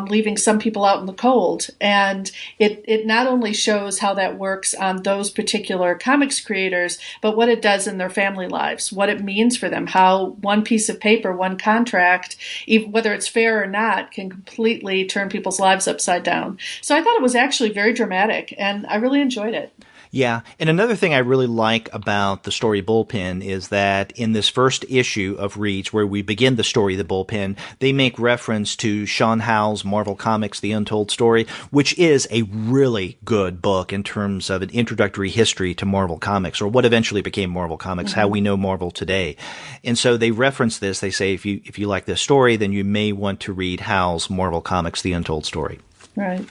leaving some people out in the cold. And it not only shows how that works on those particular comics creators, but what it does in their family lives, what it means for them, how one piece of paper, one contract, even whether it's fair or not, can completely turn people's lives upside down. So I thought it was actually very dramatic, and I really enjoyed it. Yeah. And another thing I really like about the story Bullpen is that in this first issue of Reads, where we begin the story, The Bullpen, they make reference to Sean Howe's Marvel Comics, The Untold Story, which is a really good book in terms of an introductory history to Marvel Comics, or what eventually became Marvel Comics, how we know Marvel today. And so they reference this. They say, if you like this story, then you may want to read Howe's Marvel Comics, The Untold Story. Right.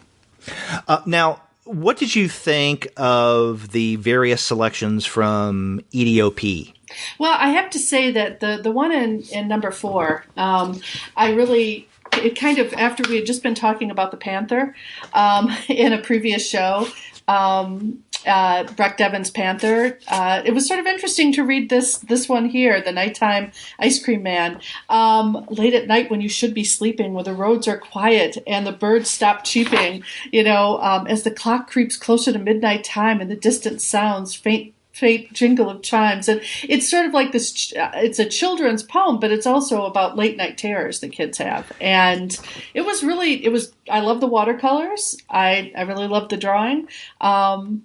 Now, what did you think of the various selections from EDOP? Well, I have to say that the one in number 4, it kind of, after we had just been talking about the Panther in a previous show, Breck Devin's Panther, it was sort of interesting to read this one here, The Nighttime Ice Cream Man, late at night when you should be sleeping, where the roads are quiet and the birds stop cheeping, as the clock creeps closer to midnight time and the distant sounds faint jingle of chimes. And it's sort of like this, it's a children's poem, but it's also about late night terrors that kids have. And I love the watercolors. I really love the drawing. And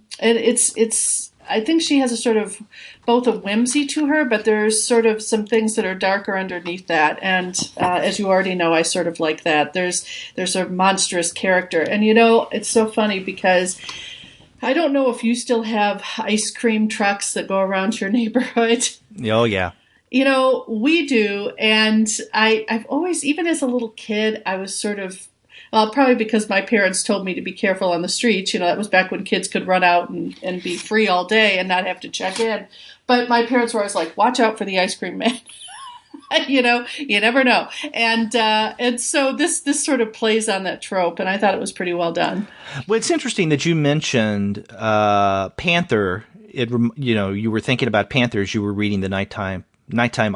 I think she has a sort of both a whimsy to her, but there's sort of some things that are darker underneath that. And as you already know, I sort of like that. There's a monstrous character. And it's so funny because I don't know if you still have ice cream trucks that go around your neighborhood. Oh, yeah. We do. And I've always, even as a little kid, I was sort of, well, probably because my parents told me to be careful on the streets. That was back when kids could run out and be free all day and not have to check in. But my parents were always like, watch out for the ice cream man. You never know. And so this sort of plays on that trope, and I thought it was pretty well done. Well, it's interesting that you mentioned Panther. You were thinking about Panthers. You were reading The Nighttime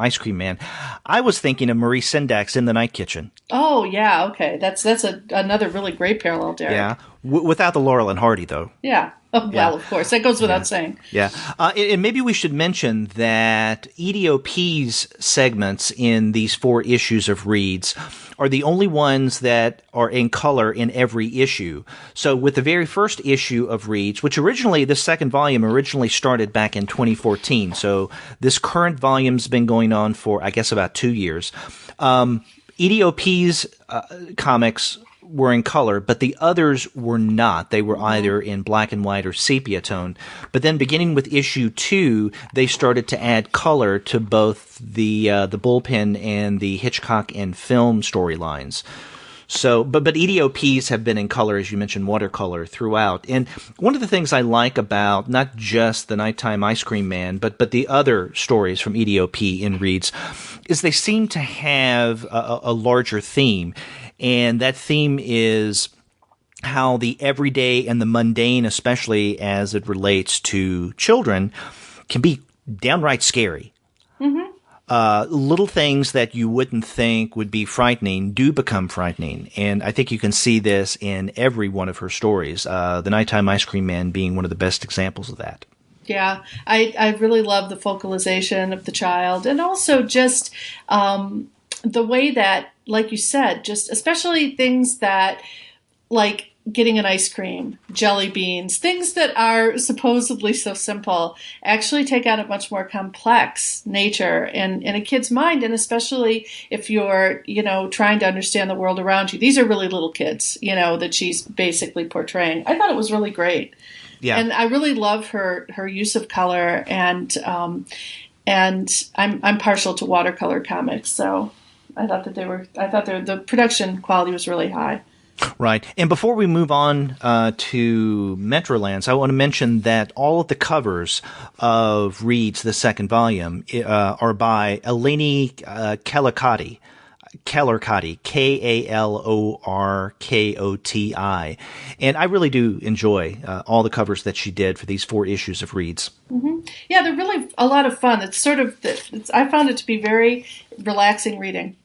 Ice Cream Man. I was thinking of Marie Sendak's In the Night Kitchen. Oh, yeah. Okay. That's another really great parallel, Derek. Yeah. Without the Laurel and Hardy, though. Yeah. Oh, well, of course. That goes without saying. Yeah. And maybe we should mention that EDOP's segments in these 4 issues of Reads are the only ones that are in color in every issue. So with the very first issue of Reads, which this second volume originally started back in 2014. So this current volume's been going on for, I guess, about 2 years. EDOP's comics were in color, but the others were not. They were either in black and white or sepia tone. But then beginning with issue 2, they started to add color to both the Bullpen and the Hitchcock and film storylines. So, but EDOPs have been in color, as you mentioned, watercolor throughout. And one of the things I like about not just The Nighttime Ice Cream Man, but the other stories from EDOP in Reads, is they seem to have a larger theme. And that theme is how the everyday and the mundane, especially as it relates to children, can be downright scary. Mm-hmm. Little things that you wouldn't think would be frightening do become frightening. And I think you can see this in every one of her stories, The Nighttime Ice Cream Man being one of the best examples of that. Yeah, I really love the focalization of the child, and also just the way that, like you said, just especially things that, like getting an ice cream, jelly beans, things that are supposedly so simple, actually take on a much more complex nature in a kid's mind, and especially if you're, trying to understand the world around you. These are really little kids, that she's basically portraying. I thought it was really great. Yeah. And I really love her use of color, and I'm partial to watercolor comics, so I thought that the production quality was really high. Right. And before we move on to Metrolands, I want to mention that all of the covers of Reads, the second volume, are by Eleni Kalorkoti, Kalorkoti. And I really do enjoy all the covers that she did for these 4 issues of Reads. Mm-hmm. Yeah, they're really a lot of fun. It's sort of, I found it to be very relaxing reading.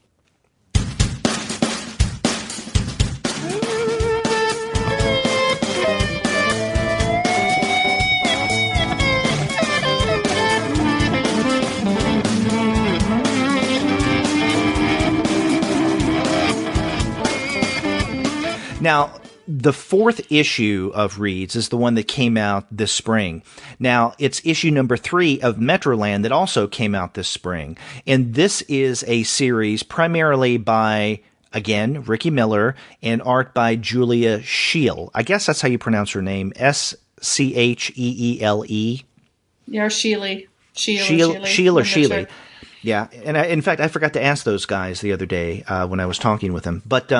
Now, the fourth issue of Reads is the one that came out this spring. Now, it's issue number 3 of Metroland that also came out this spring. And this is a series primarily by, again, Ricky Miller, and art by Julia Scheel. I guess that's how you pronounce her name, Scheele. Yeah, Sheely. Sheila Sheely. Yeah, and in fact, I forgot to ask those guys the other day when I was talking with them. But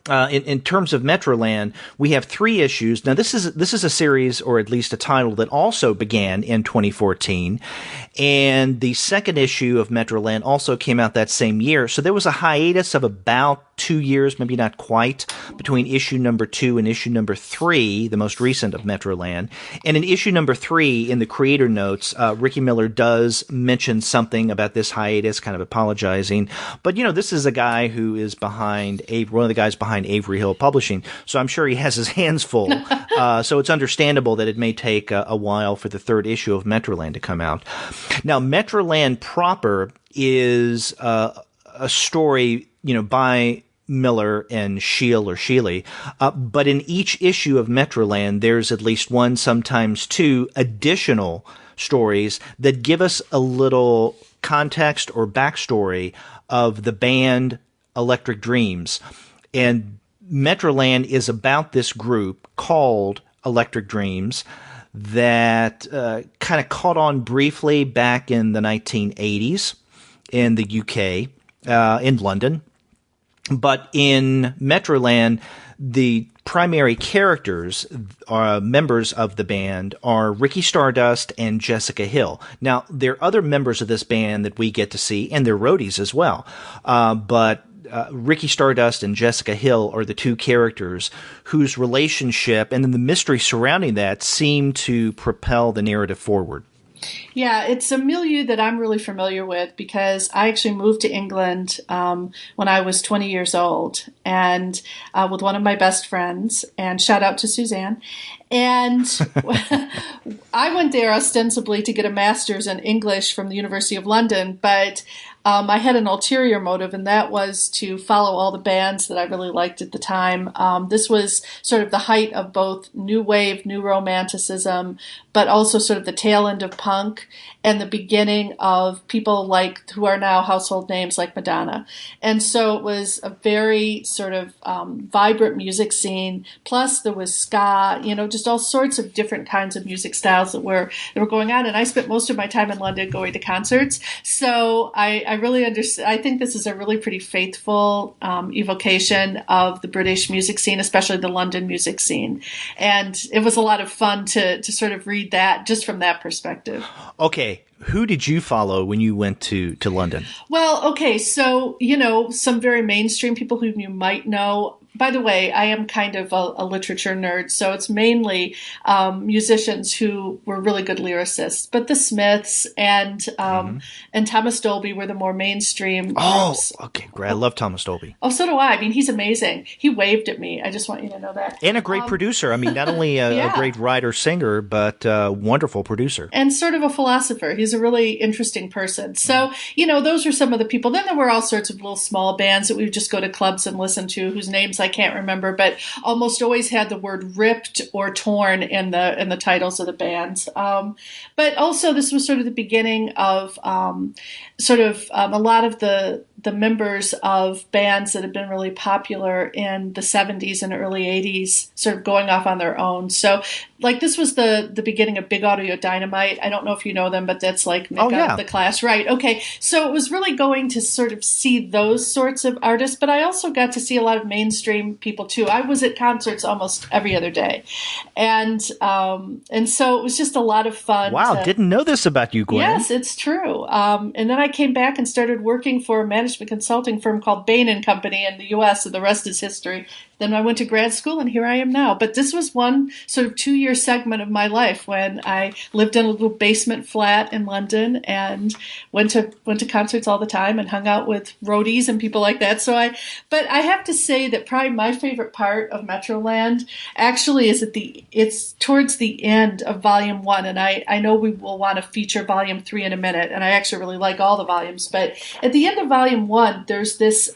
in terms of Metroland, we have 3 issues. Now, this is a series, or at least a title, that also began in 2014, and the second issue of Metroland also came out that same year. So there was a hiatus of about 2 years, maybe not quite, between issue number 2 and issue number 3, the most recent of Metroland. And in issue number 3, in the creator notes, Ricky Miller does mention something about this hiatus, kind of apologizing. But, this is a guy who is behind one of the guys behind Avery Hill Publishing, so I'm sure he has his hands full. So it's understandable that it may take a while for the third issue of Metroland to come out. Now, Metroland proper is a story, by Miller and Sheely. But in each issue of Metroland, there's at least one, sometimes 2 additional stories that give us a little context or backstory of the band Electric Dreams. And Metroland is about this group called Electric Dreams that kind of caught on briefly back in the 1980s in the UK, in London. But in Metroland, the primary characters, members of the band, are Ricky Stardust and Jessica Hill. Now, there are other members of this band that we get to see, and they're roadies as well. But Ricky Stardust and Jessica Hill are the 2 characters whose relationship and then the mystery surrounding that seem to propel the narrative forward. Yeah, it's a milieu that I'm really familiar with because I actually moved to England when I was 20 years old, and with one of my best friends, and shout out to Suzanne. And I went there ostensibly to get a master's in English from the University of London, but I had an ulterior motive, and that was to follow all the bands that I really liked at the time. This was sort of the height of both new wave, new romanticism, but also sort of the tail end of punk and the beginning of people who are now household names like Madonna. And so it was a very sort of vibrant music scene. Plus there was ska, just all sorts of different kinds of music styles that were going on. And I spent most of my time in London going to concerts. So I really understand. I think this is a really pretty faithful evocation of the British music scene, especially the London music scene. And it was a lot of fun to sort of read that just from that perspective. Okay. Who did you follow when you went to London? Well, okay. So, some very mainstream people whom you might know. By the way, I am kind of a literature nerd, so it's mainly musicians who were really good lyricists. But the Smiths and Thomas Dolby were the more mainstream groups. Okay, great. I love Thomas Dolby. Oh, so do I. I mean, he's amazing. He waved at me. I just want you to know that. And a great producer. I mean, not only a great writer-singer, but a wonderful producer. And sort of a philosopher. He's a really interesting person. So, those are some of the people. Then there were all sorts of little small bands that we would just go to clubs and listen to, whose names I can't remember, but almost always had the word ripped or torn in the titles of the bands. But also this was sort of the beginning of a lot of the members of bands that had been really popular in the 70s and early 80s sort of going off on their own. So this was the beginning of Big Audio Dynamite. I don't know if you know them, but that's like Nick out of the Clash. Right. Okay. So it was really going to sort of see those sorts of artists, but I also got to see a lot of mainstream people too. I was at concerts almost every other day. And so it was just a lot of fun. Wow. Didn't know this about you, Gwen. Yes, it's true. And then I came back and started working for a management consulting firm called Bain & Company in the U.S., and the rest is history. Then I went to grad school, and here I am now. But this was one sort of 2-year segment of my life when I lived in a little basement flat in London and went to concerts all the time and hung out with roadies and people like that. But I have to say that probably my favorite part of Metroland actually is it's towards the end of Volume 1, and I know we will want to feature Volume 3 in a minute, and I actually really like all the volumes. But at the end of Volume 1, there's this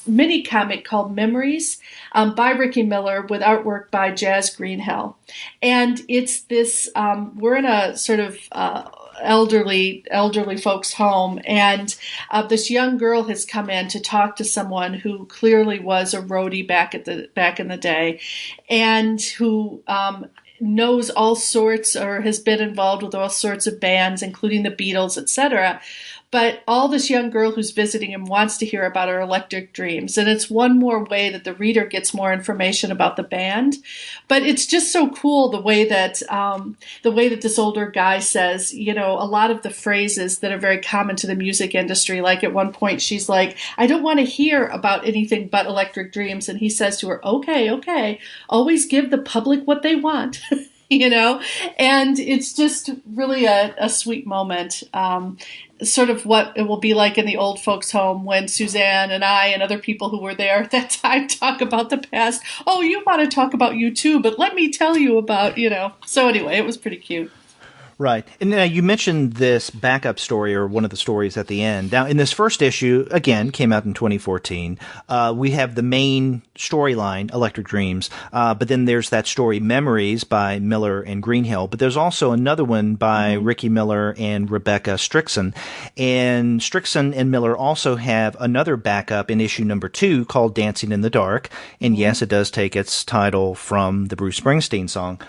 mini comic called Memories. by Ricky Miller with artwork by Jazz Greenhill. And it's this, we're in a sort of elderly folks home, and this young girl has come in to talk to someone who clearly was a roadie back in the day, and who knows all sorts, or has been involved with all sorts of bands, including the Beatles, etc. But all this young girl who's visiting him wants to hear about her electric dreams. And it's one more way that the reader gets more information about the band. But it's just so cool the way that this older guy says, you know, a lot of the phrases that are very common to the music industry. Like at one point, she's like, I don't want to hear about anything but electric dreams. And he says to her, okay, always give the public what they want. You know, and it's just really a sweet moment. Sort of what it will be like in the old folks' home when Suzanne and I and other people who were there at that time talk about the past. Oh, you want to talk about you too, but let me tell you about, you know. So anyway, it was pretty cute. Right. And you mentioned this backup story, or one of the stories at the end. Now, in this first issue, again, came out in 2014, we have the main storyline, Electric Dreams, but then there's that story, Memories, by Miller and Greenhill. But there's also another one by Ricky Miller and Rebecca Strickson. And Strickson and Miller also have another backup in issue number 2 called Dancing in the Dark. And yes, it does take its title from the Bruce Springsteen song.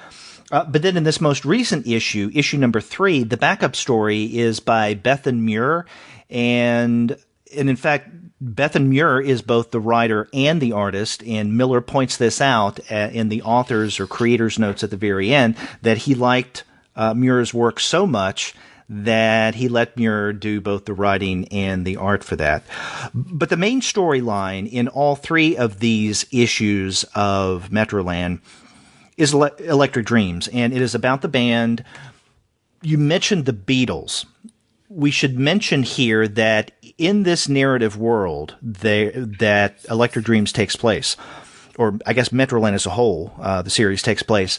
But then in this most recent issue, issue number 3, the backup story is by Bethan Muir. And in fact, Bethan Muir is both the writer and the artist. And Miller points this out in the author's or creator's notes at the very end, that he liked Muir's work so much that he let Muir do both the writing and the art for that. But the main storyline in all 3 of these issues of Metroland is Electric Dreams, and it is about the band. You mentioned the Beatles. We should mention here that in this narrative world that Electric Dreams takes place, or I guess Metroland as a whole, the series takes place,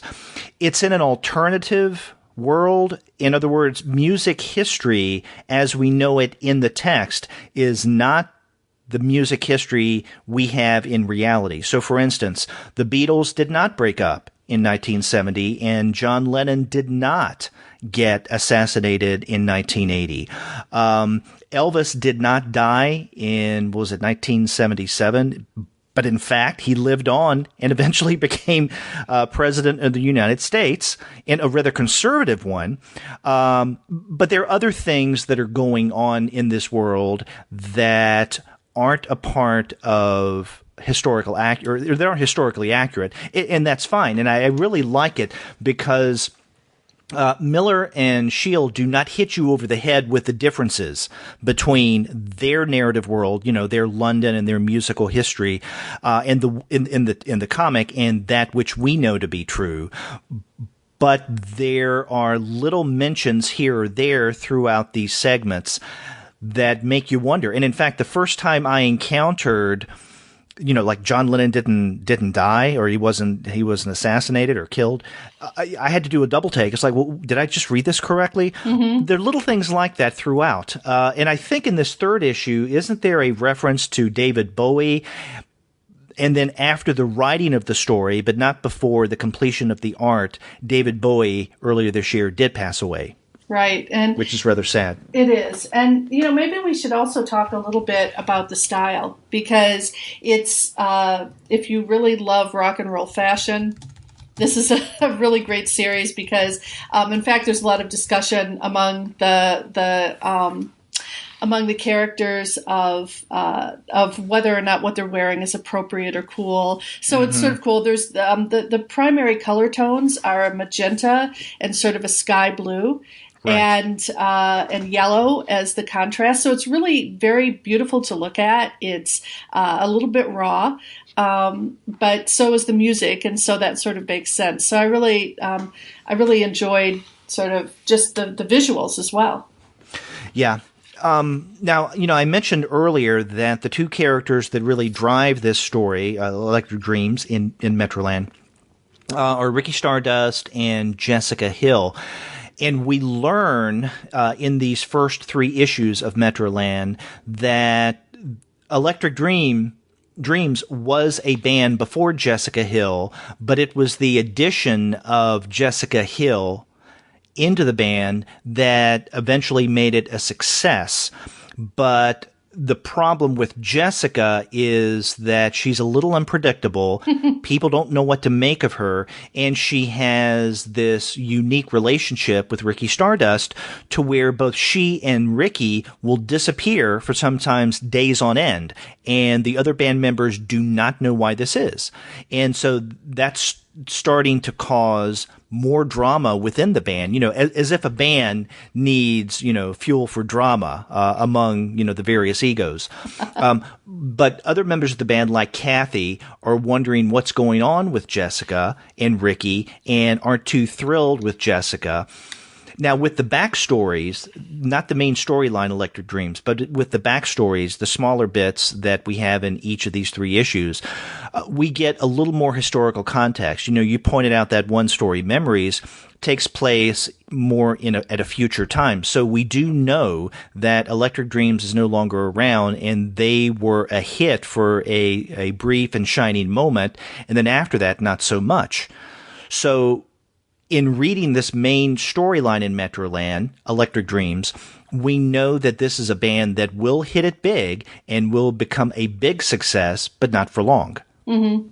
it's in an alternative world. In other words, music history as we know it in the text is not the music history we have in reality. So, for instance, the Beatles did not break up in 1970, and John Lennon did not get assassinated in 1980. Elvis did not die in, 1977? But in fact, he lived on and eventually became president of the United States, and a rather conservative one. But there are other things that are going on in this world that aren't a part of historical or they aren't historically accurate, and that's fine. And I really like it because Miller and Shield do not hit you over the head with the differences between their narrative world, you know, their London and their musical history, and in the comic, and that which we know to be true. But there are little mentions here or there throughout these segments that make you wonder. And in fact, the first time I encountered, you know, like John Lennon didn't die, or he wasn't assassinated or killed, I had to do a double take. It's like, well, did I just read this correctly? Mm-hmm. There are little things like that throughout. And I think in this third issue, isn't there a reference to David Bowie? And then after the writing of the story, but not before the completion of the art, David Bowie earlier this year did pass away. Right. And which is rather sad. It is. And, you know, maybe we should also talk a little bit about the style, because it's, if you really love rock and roll fashion, this is a really great series because, in fact, there's a lot of discussion among the characters of whether or not what they're wearing is appropriate or cool. So it's sort of cool. There's the primary color tones are a magenta and sort of a sky blue. Right. And yellow as the contrast. So it's really very beautiful to look at. It's a little bit raw, but so is the music, and so that sort of makes sense. So I really enjoyed sort of just the visuals as well. Yeah. Now, you know, I mentioned earlier that the 2 characters that really drive this story, Electric Dreams in Metroland, are Ricky Stardust and Jessica Hill. And we learn in these first 3 issues of Metroland that Electric Dream Dreams was a band before Jessica Hill, but it was the addition of Jessica Hill into the band that eventually made it a success. But the problem with Jessica is that she's a little unpredictable. People don't know what to make of her. And she has this unique relationship with Ricky Stardust to where both she and Ricky will disappear for sometimes days on end. And the other band members do not know why this is. And so that's starting to cause more drama within the band, as if a band needs, fuel for drama among, the various egos. But other members of the band, like Kathy, are wondering what's going on with Jessica and Ricky and aren't too thrilled with Jessica. Now, with the backstories, not the main storyline, Electric Dreams, but with the backstories, the smaller bits that we have in each of these three issues, we get a little more historical context. You pointed out that one story, Memories, takes place more at a future time. So we do know that Electric Dreams is no longer around, and they were a hit for a brief and shining moment, and then after that, not so much. So in reading this main storyline in Metroland, Electric Dreams, we know that this is a band that will hit it big and will become a big success, but not for long. Mm-hmm.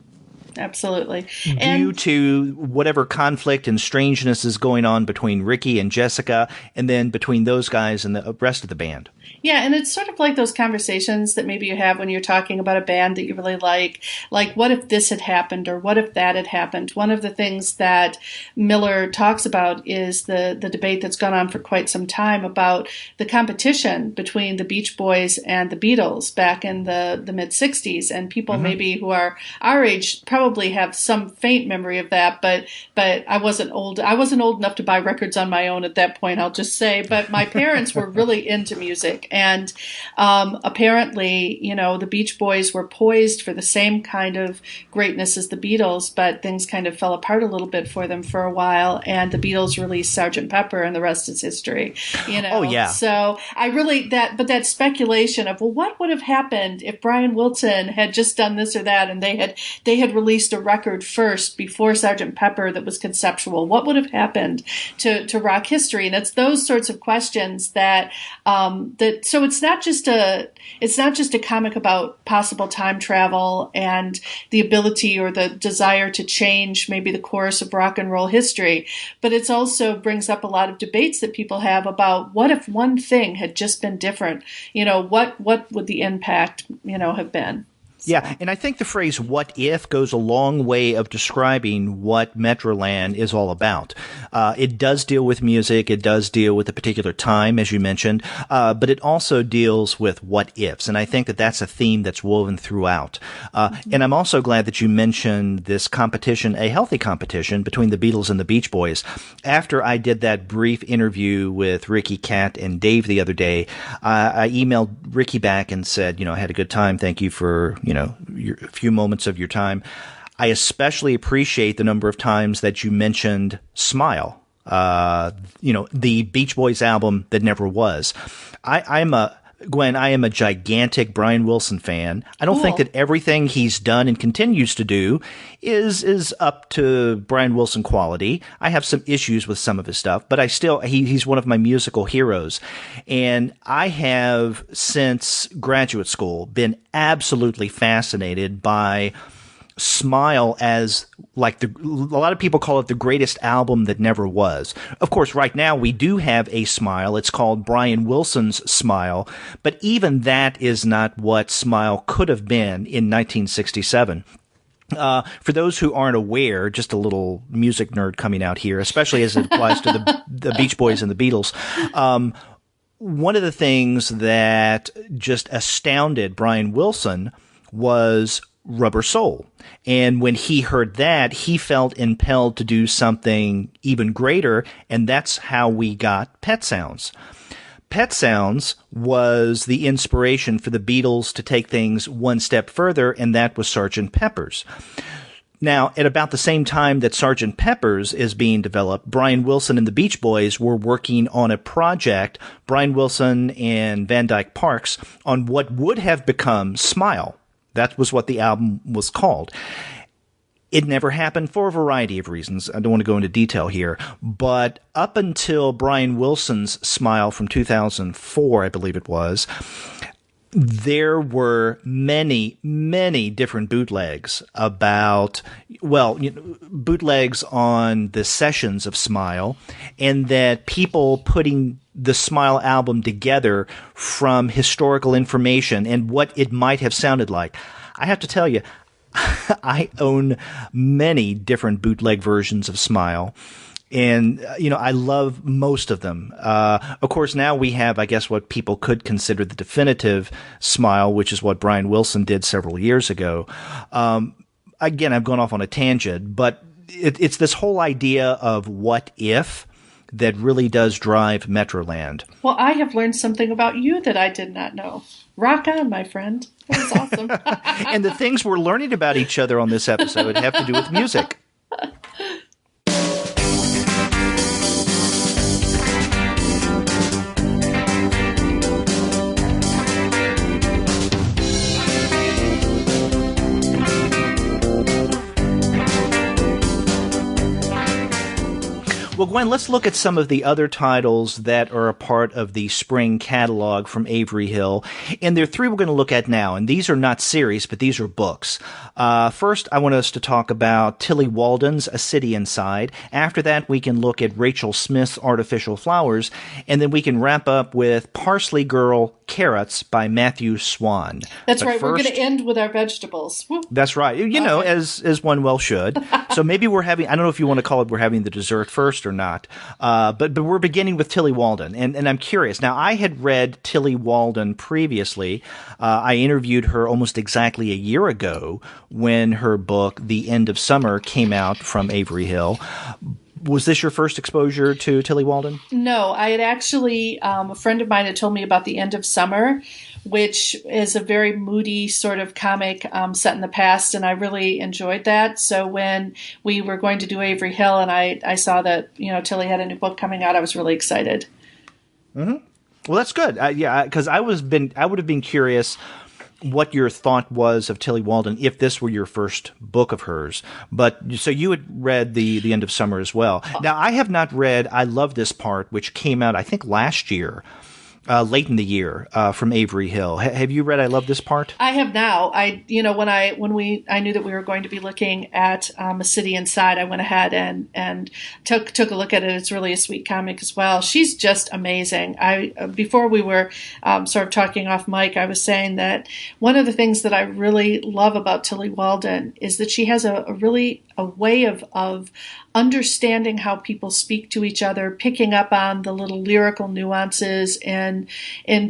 Absolutely. Due to whatever conflict and strangeness is going on between Ricky and Jessica, and then between those guys and the rest of the band. Yeah, and it's sort of like those conversations that maybe you have when you're talking about a band that you really like what if this had happened or what if that had happened? One of the things that Miller talks about is the debate that's gone on for quite some time about the competition between the Beach Boys and the Beatles back in the mid-'60s, and people maybe who are our age probably have some faint memory of that, but I wasn't old enough to buy records on my own at that point, I'll just say, but my parents were really into music. And apparently, the Beach Boys were poised for the same kind of greatness as the Beatles, but things kind of fell apart a little bit for them for a while. And the Beatles released Sgt. Pepper, and the rest is history. Oh yeah. So I really that speculation of what would have happened if Brian Wilson had just done this or that, and they had released a record first before Sgt. Pepper that was conceptual. What would have happened to rock history? And it's those sorts of questions that. So it's not just a comic about possible time travel and the ability or the desire to change maybe the course of rock and roll history, but it also brings up a lot of debates that people have about what if one thing had just been different? What would the impact, have been? So. Yeah, and I think the phrase "what if" goes a long way of describing what Metroland is all about. It does deal with music, it does deal with a particular time, as you mentioned, but it also deals with what ifs, and I think that that's a theme that's woven throughout. And I'm also glad that you mentioned this competition, a healthy competition between the Beatles and the Beach Boys. After I did that brief interview with Ricky, Kat, and Dave the other day, I emailed Ricky back and said, I had a good time, thank you for a few moments of your time. I especially appreciate the number of times that you mentioned Smile, the Beach Boys album that never was. Gwen, I am a gigantic Brian Wilson fan. I don't think that everything he's done and continues to do is up to Brian Wilson quality. I have some issues with some of his stuff, but he's one of my musical heroes. And I have, since graduate school, been absolutely fascinated by Smile as a lot of people call it the greatest album that never was. Of course, right now we do have a Smile. It's called Brian Wilson's Smile, but even that is not what Smile could have been in 1967. For those who aren't aware, just a little music nerd coming out here, especially as it applies to the Beach Boys and the Beatles. One of the things that just astounded Brian Wilson was Rubber Soul. And when he heard that, he felt impelled to do something even greater, and that's how we got Pet Sounds. Pet Sounds was the inspiration for the Beatles to take things one step further, and that was Sgt. Pepper's. Now, at about the same time that Sgt. Pepper's is being developed, Brian Wilson and the Beach Boys were working on a project, Brian Wilson and Van Dyke Parks, on what would have become Smile. That was what the album was called. It never happened for a variety of reasons. I don't want to go into detail here. But up until Brian Wilson's Smile from 2004, I believe it was, there were many, many different bootlegs about, bootlegs on the sessions of Smile, and that people putting the Smile album together from historical information and what it might have sounded like. I have to tell you, I own many different bootleg versions of Smile. And, I love most of them. Of course, now we have, I guess, what people could consider the definitive Smile, which is what Brian Wilson did several years ago. Again, I've gone off on a tangent, but it's this whole idea of what if that really does drive Metroland. Well, I have learned something about you that I did not know. Rock on, my friend. That was awesome. And the things we're learning about each other on this episode have to do with music. Well, Gwen, let's look at some of the other titles that are a part of the spring catalog from Avery Hill. And there are three we're going to look at now. And these are not series, but these are books. First, I want us to talk about Tillie Walden's A City Inside. After that, we can look at Rachel Smith's Artificial Flowers. And then we can wrap up with Parsley Girl Carrots by Matthew Swan. That's right. We're going to end with our vegetables. Woo. That's right. As one well should. So maybe we're having, I don't know if you want to call it, we're having the dessert first or not. But we're beginning with Tillie Walden. And I'm curious. Now, I had read Tillie Walden previously. I interviewed her almost exactly a year ago when her book, The End of Summer, came out from Avery Hill. Was this your first exposure to Tillie Walden? No, I had actually, a friend of mine had told me about The End of Summer, which is a very moody sort of comic set in the past, and I really enjoyed that. So when we were going to do Avery Hill and I saw that, Tillie had a new book coming out, I was really excited. Mm-hmm. Well, that's good. Because I would have been curious what your thought was of Tillie Walden if this were your first book of hers. But so you had read the End of Summer as well. Now, I have not read I Love This Part, which came out, I think, last year. Late in the year, from Avery Hill. Have you read I Love This Part? I have now. I knew that we were going to be looking at A City Inside, I went ahead and took a look at it. It's really a sweet comic as well. She's just amazing. Before we were sort of talking off mic, I was saying that one of the things that I really love about Tillie Walden is that she has a way of understanding how people speak to each other, picking up on the little lyrical nuances in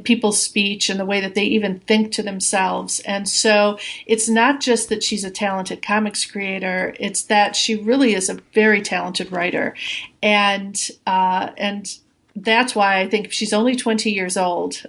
people's speech and the way that they even think to themselves. And so it's not just that she's a talented comics creator, it's that she really is a very talented writer. And that's why I think she's only 20 years old.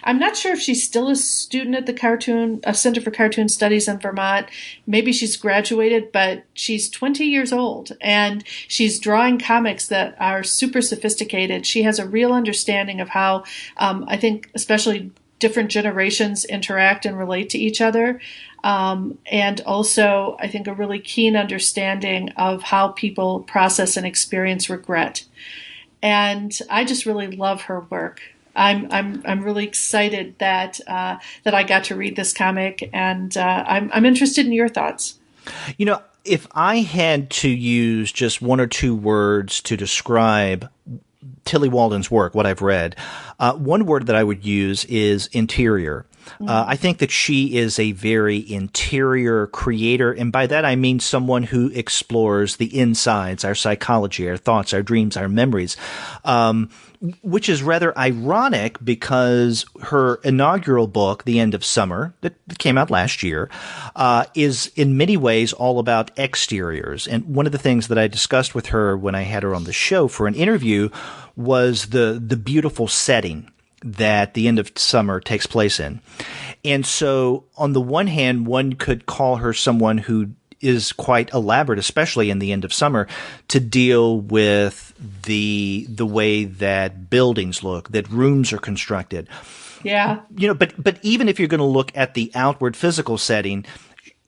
I'm not sure if she's still a student at the Center for Cartoon Studies in Vermont. Maybe she's graduated, but she's 20 years old, and she's drawing comics that are super sophisticated. She has a real understanding of how, I think, especially different generations interact and relate to each other. And also, I think, a really keen understanding of how people process and experience regret. And I just really love her work. I'm really excited that I got to read this comic, and I'm interested in your thoughts. If I had to use just one or two words to describe Tillie Walden's work, what I've read, one word that I would use is interior. I think that she is a very interior creator, and by that I mean someone who explores the insides, our psychology, our thoughts, our dreams, our memories, which is rather ironic because her inaugural book, The End of Summer, that came out last year, is in many ways all about exteriors. And one of the things that I discussed with her when I had her on the show for an interview was the beautiful setting that The End of Summer takes place in. And so on the one hand, one could call her someone who is quite elaborate, especially in The End of Summer, to deal with the way that buildings look, that rooms are constructed. Yeah. But even if you're going to look at the outward physical setting,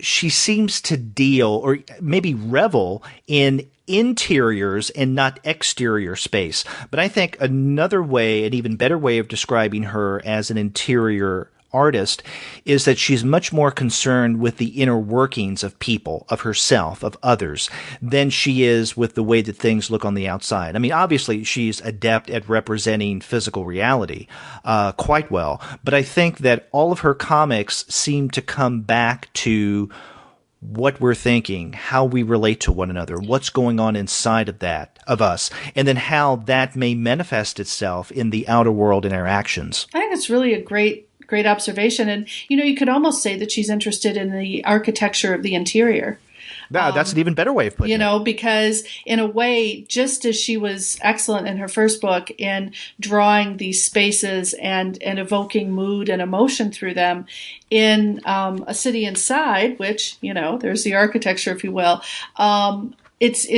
she seems to deal or maybe revel in interiors and not exterior space. But I think another way, an even better way of describing her as an interior artist is that she's much more concerned with the inner workings of people, of herself, of others, than she is with the way that things look on the outside. I mean, obviously, she's adept at representing physical reality quite well, but I think that all of her comics seem to come back to what we're thinking, how we relate to one another, what's going on inside of us, and then how that may manifest itself in the outer world in our actions. I think it's really a great observation. And, you could almost say that she's interested in the architecture of the interior. That's an even better way of putting it. Because in a way, just as she was excellent in her first book in drawing these spaces and evoking mood and emotion through them, in A City Inside, which, there's the architecture, if you will,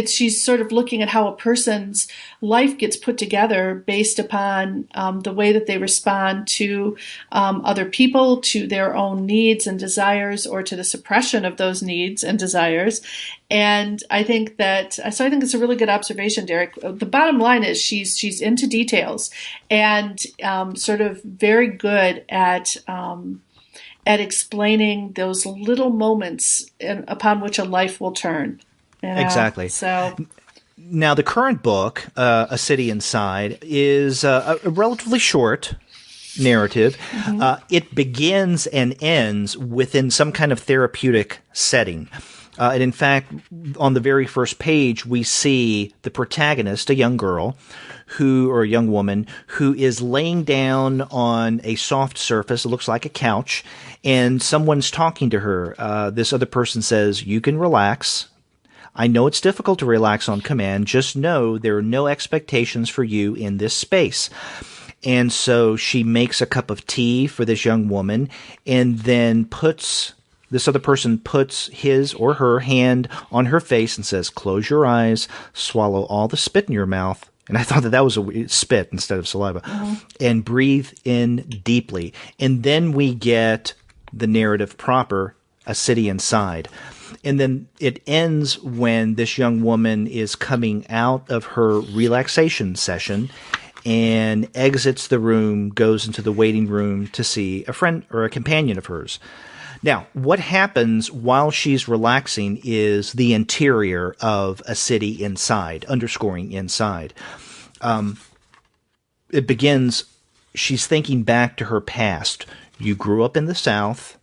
she's sort of looking at how a person's life gets put together based upon the way that they respond to other people, to their own needs and desires, or to the suppression of those needs and desires. And I think it's a really good observation, Derek. The bottom line is she's into details and sort of very good at explaining those little moments upon which a life will turn. Exactly. So now the current book, A City Inside, is a relatively short narrative. Mm-hmm. It begins and ends within some kind of therapeutic setting. And in fact, on the very first page, we see the protagonist, a young girl, or a young woman, who is laying down on a soft surface. It looks like a couch, and someone's talking to her. This other person says, "You can relax. I know it's difficult to relax on command. Just know there are no expectations for you in this space." And so she makes a cup of tea for this young woman, and then this other person puts his or her hand on her face and says, "Close your eyes, swallow all the spit in your mouth." And I thought that was a spit instead of saliva. Mm-hmm. "And breathe in deeply." And then we get the narrative proper, A City Inside. And then it ends when this young woman is coming out of her relaxation session and exits the room, goes into the waiting room to see a friend or a companion of hers. Now, what happens while she's relaxing is the interior of A City Inside, underscoring inside. It begins, she's thinking back to her past. You grew up in the South.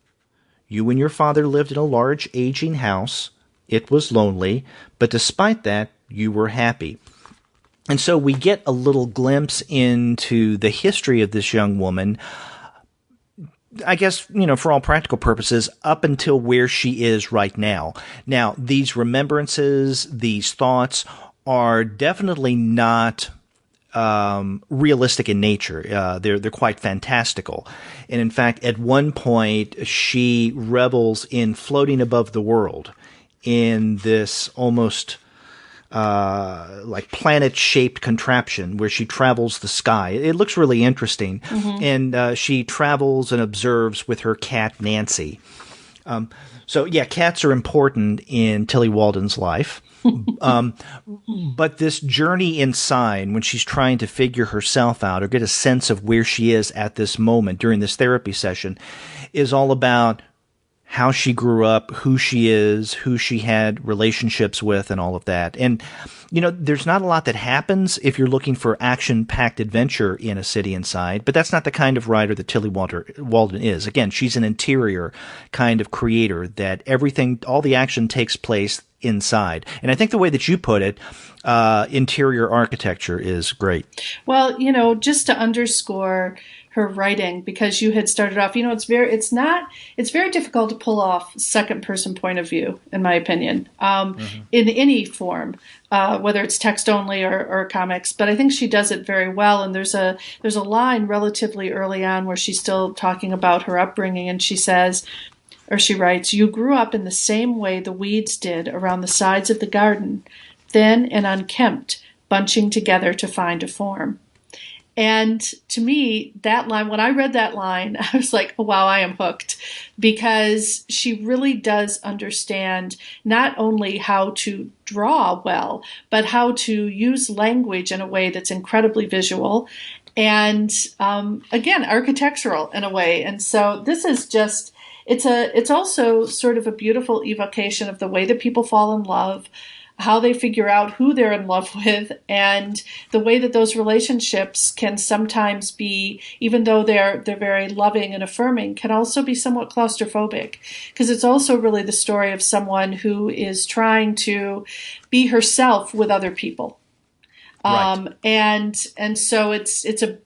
You and your father lived in a large, aging house. It was lonely, but despite that, you were happy. And so we get a little glimpse into the history of this young woman, I guess, for all practical purposes, up until where she is right now. Now, these remembrances, these thoughts are definitely not realistic in nature. They're quite fantastical. And in fact, at one point, she revels in floating above the world in this almost like planet-shaped contraption where she travels the sky. It looks really interesting. Mm-hmm. And she travels and observes with her cat, Nancy. So, yeah, cats are important in Tilly Walden's life. But this journey inside, when she's trying to figure herself out or get a sense of where she is at this moment during this therapy session, is all about how she grew up, who she is, who she had relationships with, and all of that. And, there's not a lot that happens if you're looking for action-packed adventure in A City Inside, but that's not the kind of writer that Tilly Walden is. Again, she's an interior kind of creator that all the action takes place inside. And I think the way that you put it, interior architecture is great. Well, just to underscore her writing, because you had started off, it's very difficult to pull off second person point of view, in my opinion, in any form, whether it's text only or comics. But I think she does it very well. And there's a line relatively early on where she's still talking about her upbringing, and she says, or she writes, "You grew up in the same way the weeds did around the sides of the garden, thin and unkempt, bunching together to find a form." And to me, that line, when I read that line, I was like, oh, wow, I am hooked, because she really does understand not only how to draw well, but how to use language in a way that's incredibly visual and, again, architectural in a way. And so this is just, it's also sort of a beautiful evocation of the way that people fall in love, how they figure out who they're in love with, and the way that those relationships can sometimes be, even though they're very loving and affirming, can also be somewhat claustrophobic, because it's also really the story of someone who is trying to be herself with other people. Right. And so it's a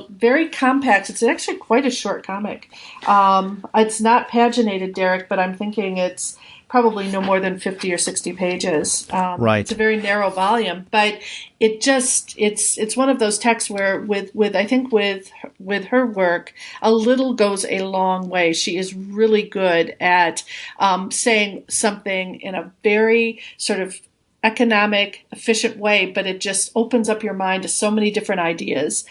very compact, it's actually quite a short comic. It's not paginated, Derek, but I'm thinking it's probably no more than 50 or 60 pages. Right. It's a very narrow volume, but it's one of those texts where I think with her work, a little goes a long way. She is really good at saying something in a very sort of economic, efficient way, but it just opens up your mind to so many different ideas.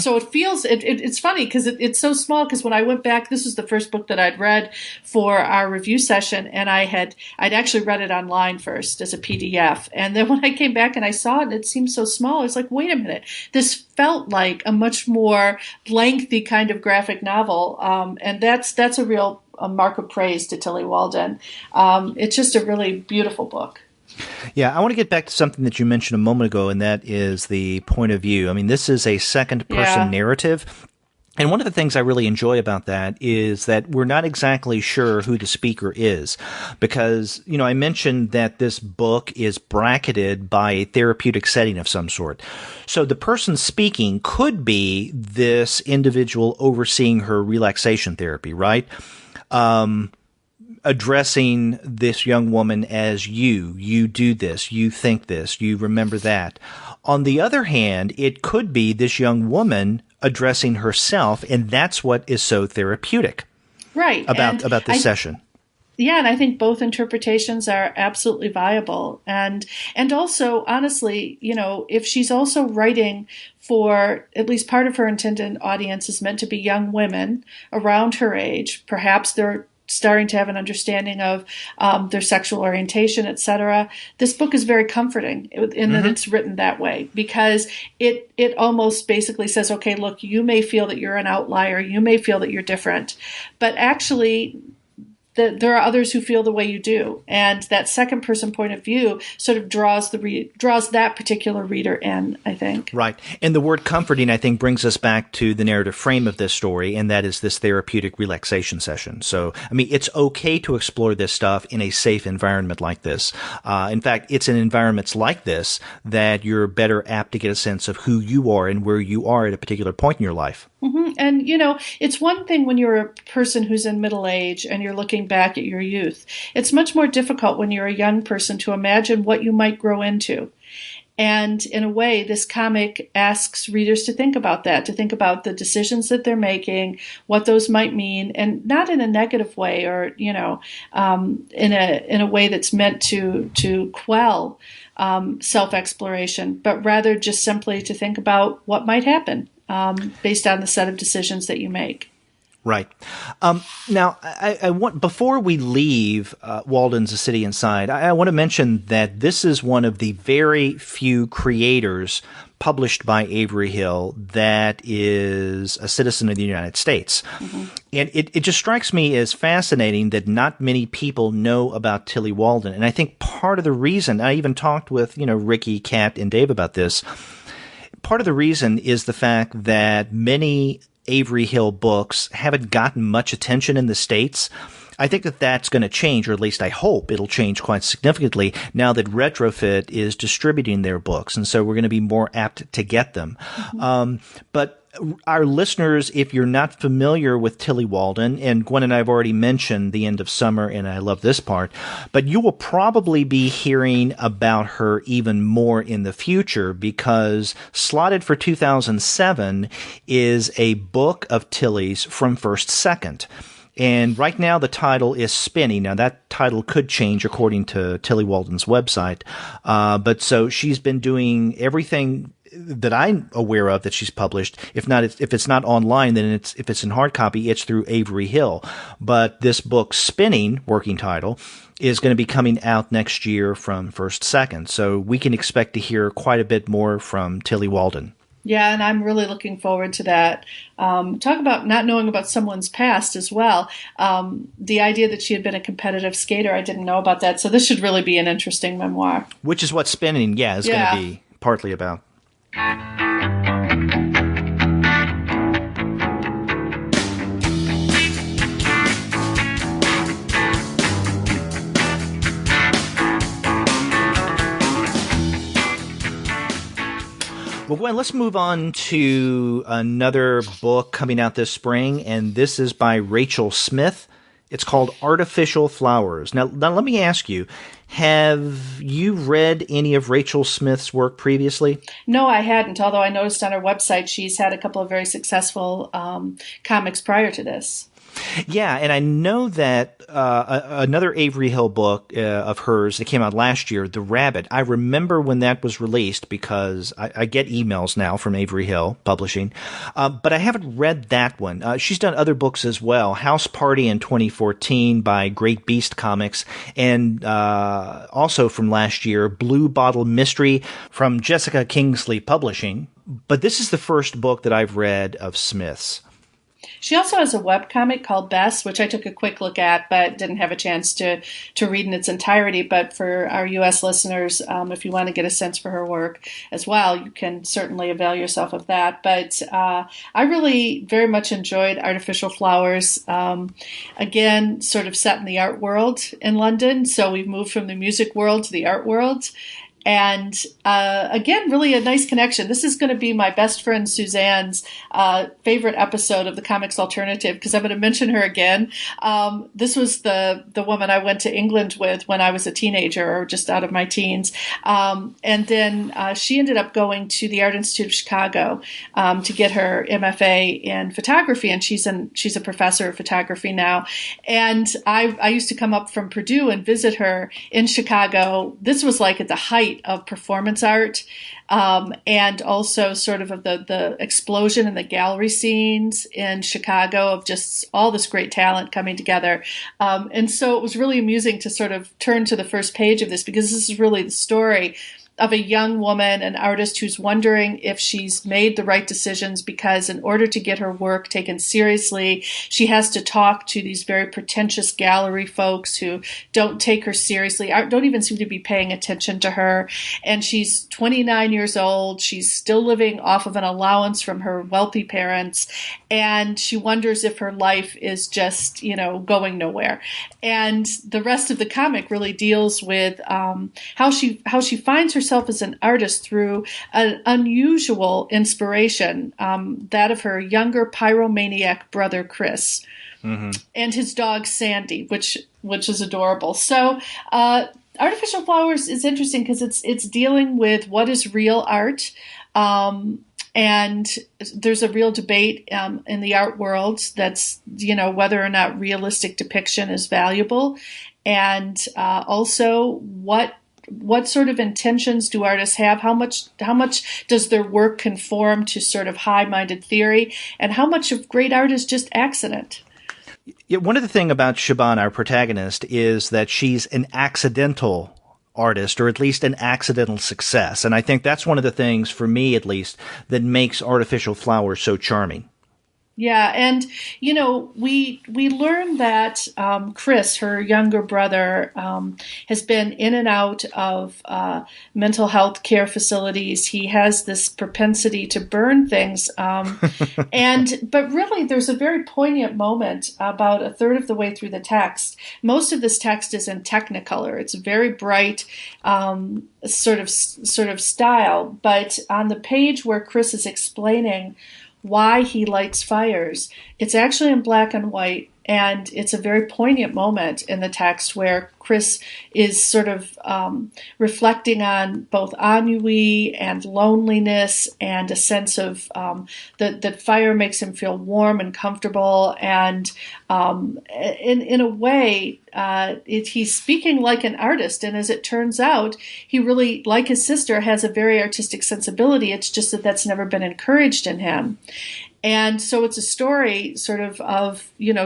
So it feels, it's funny because it's so small, because when I went back, this was the first book that I'd read for our review session, and I'd actually read it online first as a PDF. And then when I came back and I saw it and it seemed so small, I was like, wait a minute, this felt like a much more lengthy kind of graphic novel. And that's a real mark of praise to Tillie Walden. It's just a really beautiful book. Yeah, I want to get back to something that you mentioned a moment ago, and that is the point of view. I mean, this is a second-person narrative. And one of the things I really enjoy about that is that we're not exactly sure who the speaker is, because, I mentioned that this book is bracketed by a therapeutic setting of some sort. So the person speaking could be this individual overseeing her relaxation therapy, right? Addressing this young woman as you do this, you think this, you remember that. On the other hand, it could be this young woman addressing herself, and that's what is so therapeutic about this session. Yeah, and I think both interpretations are absolutely viable. And also, honestly, if she's also writing for, at least part of her intended audience is meant to be young women around her age, perhaps they're starting to have an understanding of their sexual orientation, etc. This book is very comforting in that it's written that way, because it almost basically says, okay, look, you may feel that you're an outlier, you may feel that you're different, but actually there are others who feel the way you do, and that second person point of view sort of draws that particular reader in, I think. Right. And the word comforting, I think, brings us back to the narrative frame of this story, and that is this therapeutic relaxation session. So, I mean, it's okay to explore this stuff in a safe environment like this. In fact, it's in environments like this that you're better apt to get a sense of who you are and where you are at a particular point in your life. Mm-hmm. And, it's one thing when you're a person who's in middle age and you're looking back at your youth. It's much more difficult when you're a young person to imagine what you might grow into. And in a way, this comic asks readers to think about that, to think about the decisions that they're making, what those might mean, and not in a negative way or, in a way that's meant to quell self-exploration, but rather just simply to think about what might happen based on the set of decisions that you make. Right. Now, I want, before we leave Walden's A City Inside, I want to mention that this is one of the very few creators published by Avery Hill that is a citizen of the United States. Mm-hmm. And it just strikes me as fascinating that not many people know about Tillie Walden. And I think part of the reason, I even talked with, Ricky, Kat, and Dave about this, part of the reason is the fact that many Avery Hill books haven't gotten much attention in the States. I think that that's going to change, or at least I hope it'll change quite significantly now that Retrofit is distributing their books. And so we're going to be more apt to get them. Mm-hmm. But our listeners, if you're not familiar with Tillie Walden, and Gwen and I have already mentioned The End of Summer, and I love this part, but you will probably be hearing about her even more in the future, because slotted for 2007 is a book of Tillie's from First Second. And right now the title is Spinning. Now that title could change according to Tillie Walden's website. But so she's been doing everything that I'm aware of that she's published. If it's not online, then if it's in hard copy, it's through Avery Hill. But this book, Spinning, working title, is going to be coming out next year from First Second. So we can expect to hear quite a bit more from Tillie Walden. Yeah, and I'm really looking forward to that. Talk about not knowing about someone's past as well. The idea that she had been a competitive skater, I didn't know about that. So this should really be an interesting memoir. Which is what Spinning, is going to be partly about. Well, Gwen, let's move on to another book coming out this spring, and this is by Rachel Smith. It's called Artificial Flowers. Now let me ask you, have you read any of Rachel Smith's work previously? No, I hadn't, although I noticed on her website she's had a couple of very successful comics prior to this. Yeah, and I know that another Avery Hill book of hers that came out last year, The Rabbit, I remember when that was released because I get emails now from Avery Hill Publishing, but I haven't read that one. She's done other books as well, House Party in 2014 by Great Beast Comics, and also from last year, Blue Bottle Mystery from Jessica Kingsley Publishing. But this is the first book that I've read of Smith's. She also has a webcomic called Bess, which I took a quick look at, but didn't have a chance to read in its entirety. But for our U.S. listeners, if you want to get a sense for her work as well, you can certainly avail yourself of that. But I really very much enjoyed Artificial Flowers. Again, sort of set in the art world in London. So we've moved from the music world to the art world. And again, really a nice connection. This is going to be my best friend Suzanne's favorite episode of the Comics Alternative because I'm going to mention her again. This was the woman I went to England with when I was a teenager or just out of my teens. And then she ended up going to the Art Institute of Chicago to get her MFA in photography. And she's a professor of photography now. And I used to come up from Purdue and visit her in Chicago. This was like at the height of performance art, and also sort of the explosion in the gallery scenes in Chicago of just all this great talent coming together. And so it was really amusing to sort of turn to the first page of this because this is really the story of a young woman, an artist who's wondering if she's made the right decisions because in order to get her work taken seriously, she has to talk to these very pretentious gallery folks who don't take her seriously, don't even seem to be paying attention to her. And she's 29 years old. She's still living off of an allowance from her wealthy parents. And she wonders if her life is just, going nowhere. And the rest of the comic really deals with how she finds herself as an artist through an unusual inspiration, that of her younger pyromaniac brother Chris, and his dog Sandy, which is adorable. So Artificial Flowers is interesting because it's dealing with what is real art. And there's a real debate in the art world that's, whether or not realistic depiction is valuable. And also what sort of intentions do artists have? How much does their work conform to sort of high-minded theory? And how much of great art is just accident? Yeah, one of the things about Shaban, our protagonist, is that she's an accidental artist, or at least an accidental success. And I think that's one of the things, for me at least, that makes Artificial Flowers so charming. Yeah, and we learned that Chris, her younger brother, has been in and out of mental health care facilities. He has this propensity to burn things, but really, there's a very poignant moment about a third of the way through the text. Most of this text is in Technicolor. It's very bright, sort of style, but on the page where Chris is explaining why he lights fires, it's actually in black and white, And it's a very poignant moment in the text where Chris is sort of reflecting on both ennui and loneliness and a sense of that fire makes him feel warm and comfortable. And in a way, he's speaking like an artist. And as it turns out, he really, like his sister, has a very artistic sensibility. It's just that that's never been encouraged in him. And so it's a story sort of,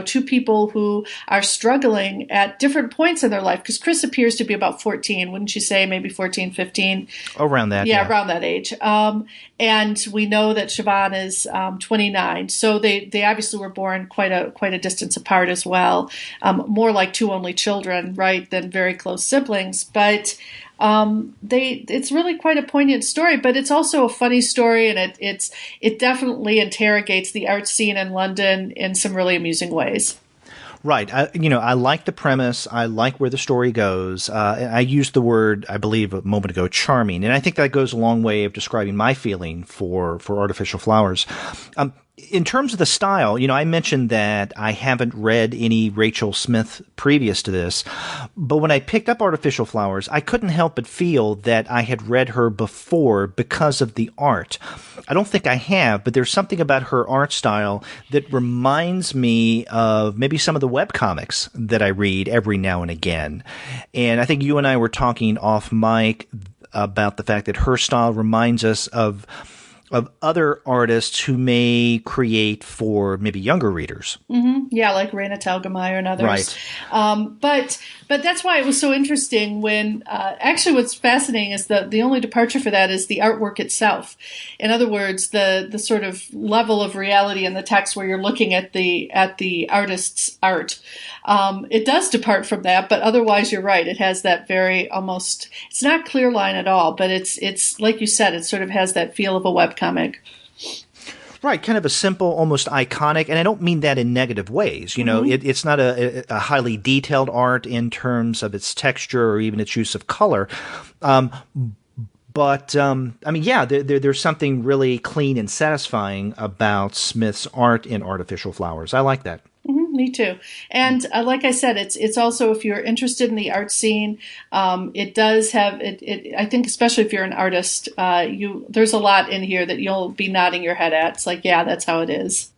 two people who are struggling at different points in their life. Because Chris appears to be about 14, wouldn't you say? Maybe 14, 15? Around that. Yeah, around that age. And we know that Siobhan is 29. So they obviously were born quite a distance apart as well. More like two only children, right, than very close siblings. But it's really quite a poignant story, but it's also a funny story, and it definitely interrogates the art scene in London in some really amusing ways. Right. I like the premise. I like where the story goes. I used the word, I believe, a moment ago, charming, and I think that goes a long way of describing my feeling for Artificial Flowers. In terms of the style, I mentioned that I haven't read any Rachel Smith previous to this, but when I picked up Artificial Flowers, I couldn't help but feel that I had read her before because of the art. I don't think I have, but there's something about her art style that reminds me of maybe some of the webcomics that I read every now and again. And I think you and I were talking off mic about the fact that her style reminds us of other artists who may create for maybe younger readers. Mm-hmm. Yeah, like Raina Telgemeier and others. Right. But that's why it was so interesting when actually what's fascinating is the only departure for that is the artwork itself. In other words, the sort of level of reality in the text where you're looking at the artist's art. It does depart from that, but otherwise you're right. It has that very almost, it's not clear line at all, but it's like you said, it sort of has that feel of a webcomic. Right, kind of a simple, almost iconic, and I don't mean that in negative ways. It's not a highly detailed art in terms of its texture or even its use of color. But there's something really clean and satisfying about Smith's art in Artificial Flowers. I like that. Mm-hmm, me too. And like I said, it's also, if you're interested in the art scene, it does have it. I think especially if you're an artist, there's a lot in here that you'll be nodding your head at. It's like, yeah, that's how it is.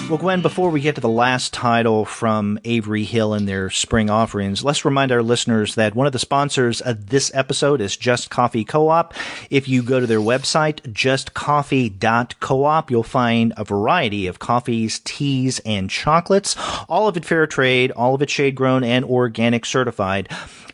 Well, Gwen, before we get to the last title from Avery Hill and their spring offerings, let's remind our listeners that one of the sponsors of this episode is Just Coffee Co-op. If you go to their website, justcoffee.coop, you'll find a variety of coffees, teas, and chocolates, all of it fair trade, all of it shade grown and organic certified.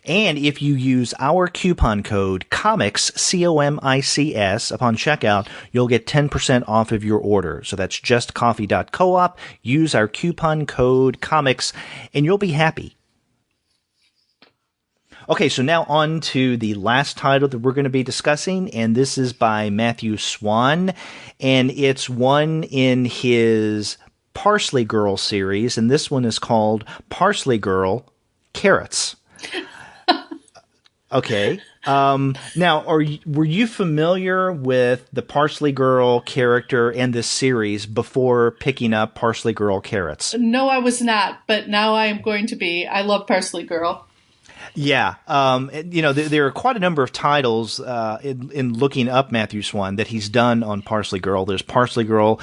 And if you use our coupon code COMICS, COMICS, upon checkout, you'll get 10% off of your order. So that's justcoffee.coop. Use our coupon code COMICS, and you'll be happy. Okay, so now on to the last title that we're going to be discussing, and this is by Matthew Swan, and it's one in his Parsley Girl series, and this one is called Parsley Girl Carrots. Okay. Now, were you familiar with the Parsley Girl character and this series before picking up Parsley Girl Carrots? No, I was not, but now I am going to be. I love Parsley Girl. Yeah. There are quite a number of titles in looking up Matthew Swan that he's done on Parsley Girl. There's Parsley Girl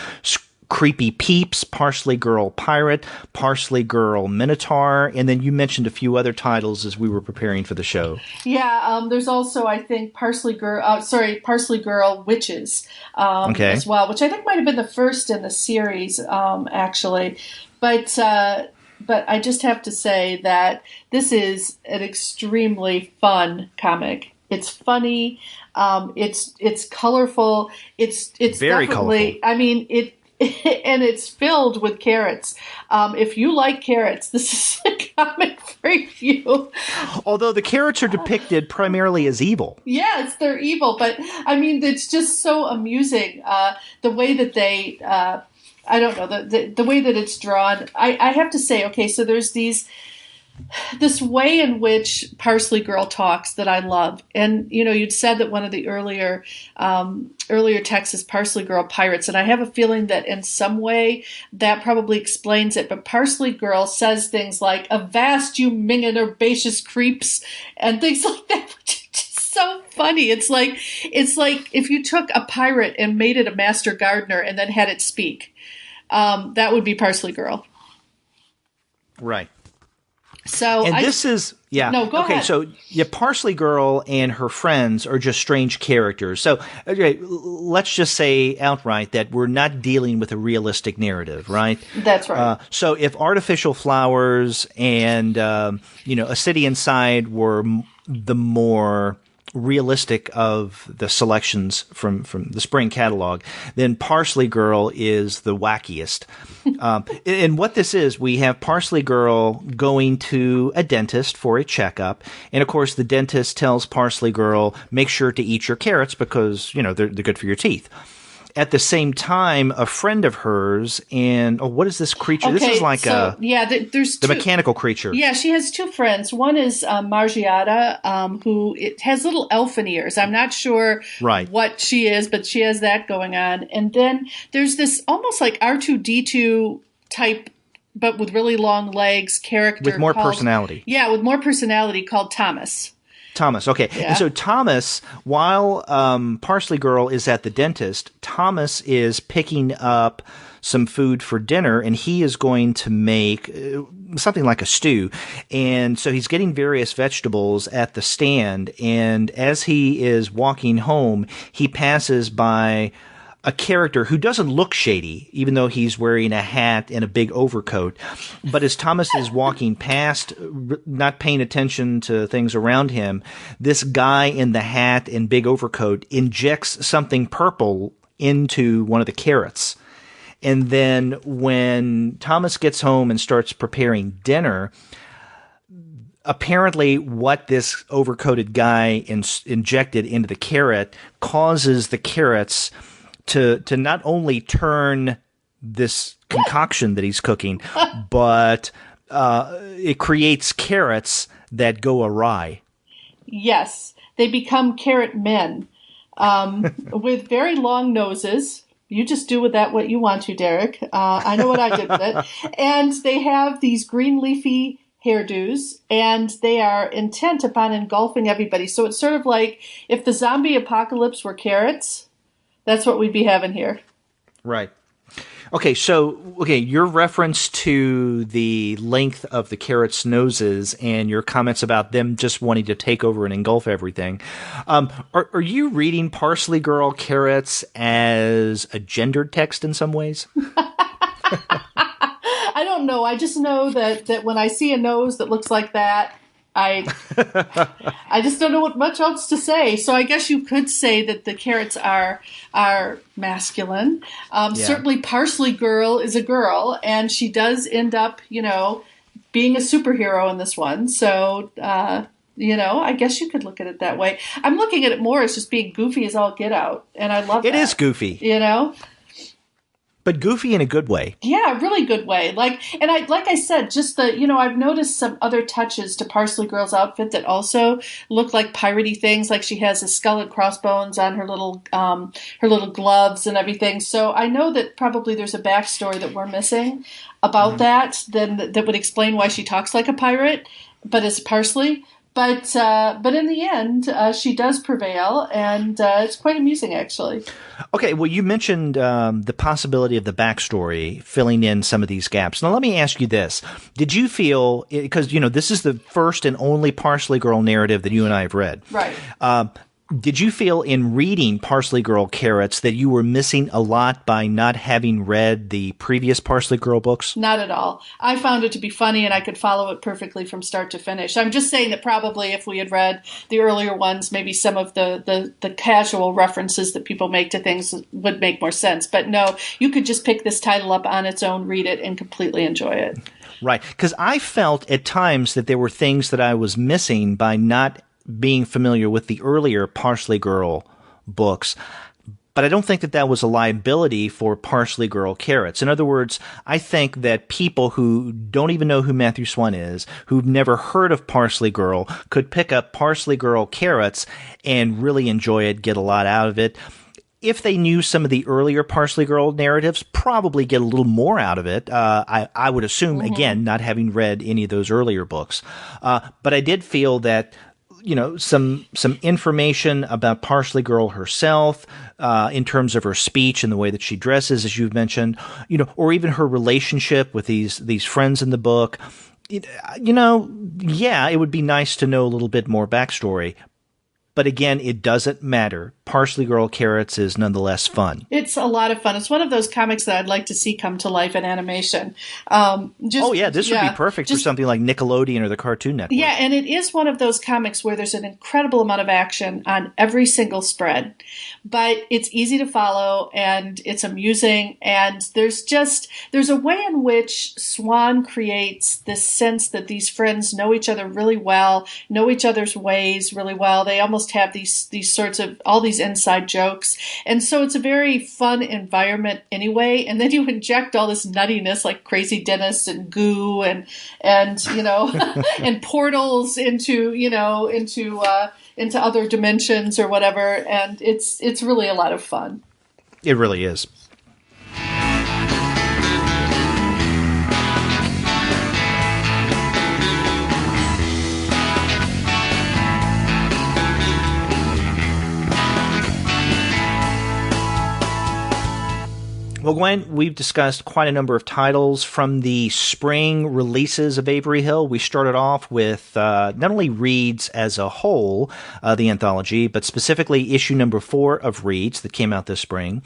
Creepy Peeps, Parsley Girl Pirate, Parsley Girl Minotaur, and then you mentioned a few other titles as we were preparing for the show. Yeah, there's also, I think, Parsley Girl Witches as well, which I think might have been the first in the series, actually. But I just have to say that this is an extremely fun comic. It's funny. It's colorful. It's very definitely, colorful. I mean, and it's filled with carrots. If you like carrots, this is a comic for you. Although the carrots are depicted primarily as evil. Yes, they're evil, but I mean, it's just so amusing the way that they I don't know, the way that it's drawn. I have to say, okay, so there's this way in which Parsley Girl talks that I love. And, you'd said that one of the earlier texts is Parsley Girl Pirates. And I have a feeling that in some way that probably explains it. But Parsley Girl says things like, "Avast, you mingin' herbaceous creeps," and things like that, which are just so funny. It's like if you took a pirate and made it a master gardener and then had it speak. That would be Parsley Girl. Right. So this is No, go ahead. So Parsley Girl and her friends are just strange characters. So let's just say outright that we're not dealing with a realistic narrative, right? That's right. So if artificial flowers and a city inside were the more realistic of the selections from the spring catalog, then Parsley Girl is the wackiest. And what this is, we have Parsley Girl going to a dentist for a checkup, and of course the dentist tells Parsley Girl, make sure to eat your carrots because they're good for your teeth. At the same time, a friend of hers, and what is this creature? Okay, this is like there's the mechanical creature. Yeah, she has two friends. One is Margiata, who has little elfin ears. I'm not sure what she is, but she has that going on. And then there's this almost like R2-D2 type, but with really long legs, character with more personality. Yeah, with more personality, called Thomas. Okay. Yeah. And so Thomas, while Parsley Girl is at the dentist, Thomas is picking up some food for dinner, and he is going to make something like a stew. And so he's getting various vegetables at the stand, and as he is walking home, he passes by a character who doesn't look shady, even though he's wearing a hat and a big overcoat. But as Thomas is walking past, not paying attention to things around him, this guy in the hat and big overcoat injects something purple into one of the carrots. And then when Thomas gets home and starts preparing dinner, apparently what this overcoated guy injected into the carrot causes the carrots to not only turn this concoction that he's cooking, but it creates carrots that go awry. Yes, they become carrot men with very long noses. You just do with that what you want to, Derek. I know what I did with it. And they have these green leafy hairdos, and they are intent upon engulfing everybody. So it's sort of like if the zombie apocalypse were carrots, that's what we'd be having here. Right. Okay, your reference to the length of the carrots' noses and your comments about them just wanting to take over and engulf everything. Are you reading Parsley Girl Carrots as a gendered text in some ways? I don't know. I just know that when I see a nose that looks like that, I just don't know what much else to say. So I guess you could say that the carrots are masculine. Certainly Parsley Girl is a girl, and she does end up, being a superhero in this one. So, I guess you could look at it that way. I'm looking at it more as just being goofy as all get out, and I love it. It is goofy. But goofy in a good way. Yeah, really good way. Like I said, just I've noticed some other touches to Parsley Girl's outfit that also look like piratey things. Like she has a skull and crossbones on her little gloves and everything. So I know that probably there's a backstory that we're missing about that would explain why she talks like a pirate, but as Parsley. But in the end, she does prevail, and it's quite amusing, actually. Okay, well, you mentioned the possibility of the backstory filling in some of these gaps. Now, let me ask you this. Did you feel, because, this is the first and only Parsley Girl narrative that you and I have read. Right. Did you feel in reading Parsley Girl Carrots that you were missing a lot by not having read the previous Parsley Girl books? Not at all. I found it to be funny, and I could follow it perfectly from start to finish. I'm just saying that probably if we had read the earlier ones, maybe some of the casual references that people make to things would make more sense. But no, you could just pick this title up on its own, read it, and completely enjoy it. Right. Because I felt at times that there were things that I was missing by not being familiar with the earlier Parsley Girl books. But I don't think that that was a liability for Parsley Girl Carrots. In other words, I think that people who don't even know who Matthew Swan is, who've never heard of Parsley Girl, could pick up Parsley Girl Carrots and really enjoy it, get a lot out of it. If they knew some of the earlier Parsley Girl narratives, probably get a little more out of it. I would assume, again, not having read any of those earlier books. But I did feel that, some information about Parsley Girl herself, in terms of her speech and the way that she dresses, as you've mentioned, or even her relationship with these friends in the book. Yeah, it would be nice to know a little bit more backstory. But again, it doesn't matter. Parsley Girl Carrots is nonetheless fun. It's a lot of fun. It's one of those comics that I'd like to see come to life in animation. This would be perfect for something like Nickelodeon or the Cartoon Network. Yeah, and it is one of those comics where there's an incredible amount of action on every single spread. But it's easy to follow, and it's amusing, and there's a way in which Swan creates this sense that these friends know each other really well, know each other's ways really well. They almost have these sorts of all these inside jokes, and so it's a very fun environment anyway. And then you inject all this nuttiness like crazy dentists and goo and and portals into other dimensions or whatever, and it's really a lot of fun. It really is. Well, Gwen, we've discussed quite a number of titles from the spring releases of Avery Hill. We started off with not only Reads as a whole, the anthology, but specifically issue number 4 of Reads that came out this spring.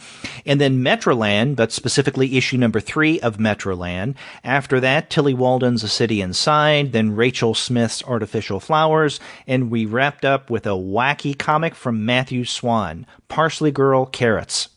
And then Metroland, but specifically issue number 3 of Metroland. After that, Tilly Walden's A City Inside, then Rachel Smith's Artificial Flowers, and we wrapped up with a wacky comic from Matthew Swan, Parsley Girl Carrots.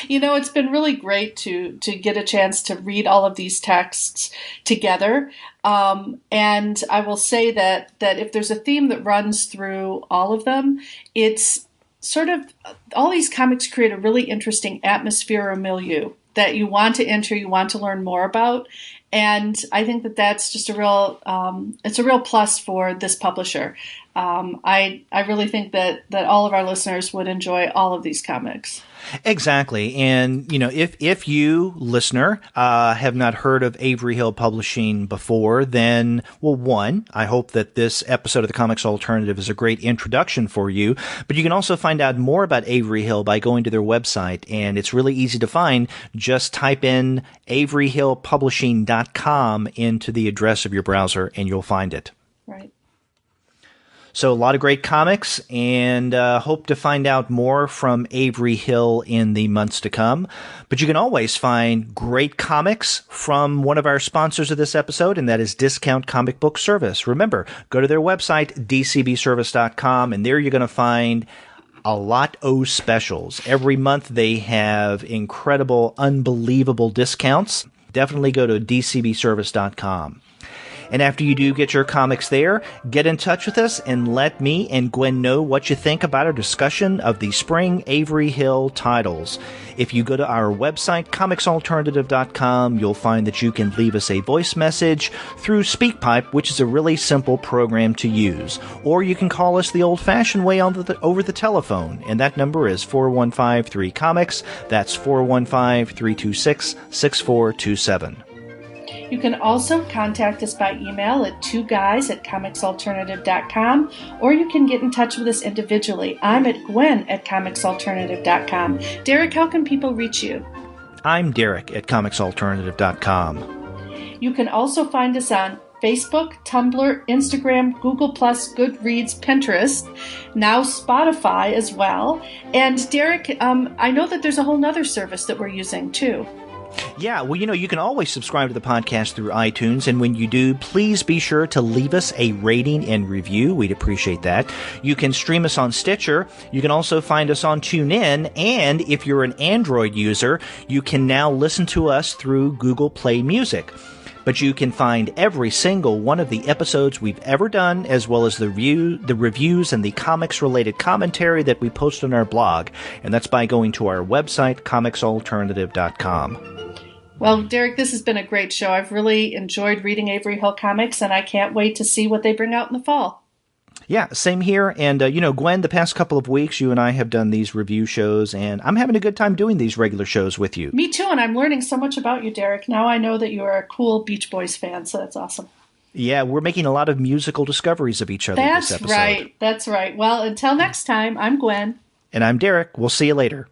It's been really great to get a chance to read all of these texts together. And I will say that if there's a theme that runs through all of them, it's sort of all these comics create a really interesting atmosphere or milieu that you want to enter, you want to learn more about. And I think that that's just it's a real plus for this publisher. I really think that all of our listeners would enjoy all of these comics. Exactly. And, if you, listener, have not heard of Avery Hill Publishing before, then, well, one, I hope that this episode of the Comics Alternative is a great introduction for you. But you can also find out more about Avery Hill by going to their website. And it's really easy to find. Just type in averyhillpublishing.com into the address of your browser, and you'll find it. Right. So a lot of great comics, and hope to find out more from Avery Hill in the months to come. But you can always find great comics from one of our sponsors of this episode, and that is Discount Comic Book Service. Remember, go to their website, dcbservice.com, and there you're going to find a lot of specials. Every month they have incredible, unbelievable discounts. Definitely go to dcbservice.com. And after you do get your comics there, get in touch with us and let me and Gwen know what you think about our discussion of the spring Avery Hill titles. If you go to our website, comicsalternative.com, you'll find that you can leave us a voice message through SpeakPipe, which is a really simple program to use. Or you can call us the old-fashioned way over the telephone, and that number is 415-3-COMICS. That's 415-326-6427. You can also contact us by email at twoguys@comicsalternative.com, or you can get in touch with us individually. I'm at Gwen@comicsalternative.com. Derek, how can people reach you? I'm Derek at comicsalternative.com. You can also find us on Facebook, Tumblr, Instagram, Google+, Goodreads, Pinterest, now Spotify as well. And Derek, I know that there's a whole nother service that we're using too. Yeah, well, you can always subscribe to the podcast through iTunes, and when you do, please be sure to leave us a rating and review. We'd appreciate that. You can stream us on Stitcher. You can also find us on TuneIn, and if you're an Android user, you can now listen to us through Google Play Music. But you can find every single one of the episodes we've ever done, as well as the reviews and the comics-related commentary that we post on our blog. And that's by going to our website, comicsalternative.com. Well, Derek, this has been a great show. I've really enjoyed reading Avery Hill comics, and I can't wait to see what they bring out in the fall. Yeah, same here. And, Gwen, the past couple of weeks, you and I have done these review shows, and I'm having a good time doing these regular shows with you. Me too, and I'm learning so much about you, Derek. Now I know that you are a cool Beach Boys fan, so that's awesome. Yeah, we're making a lot of musical discoveries of each other this episode. That's right. Well, until next time, I'm Gwen. And I'm Derek. We'll see you later.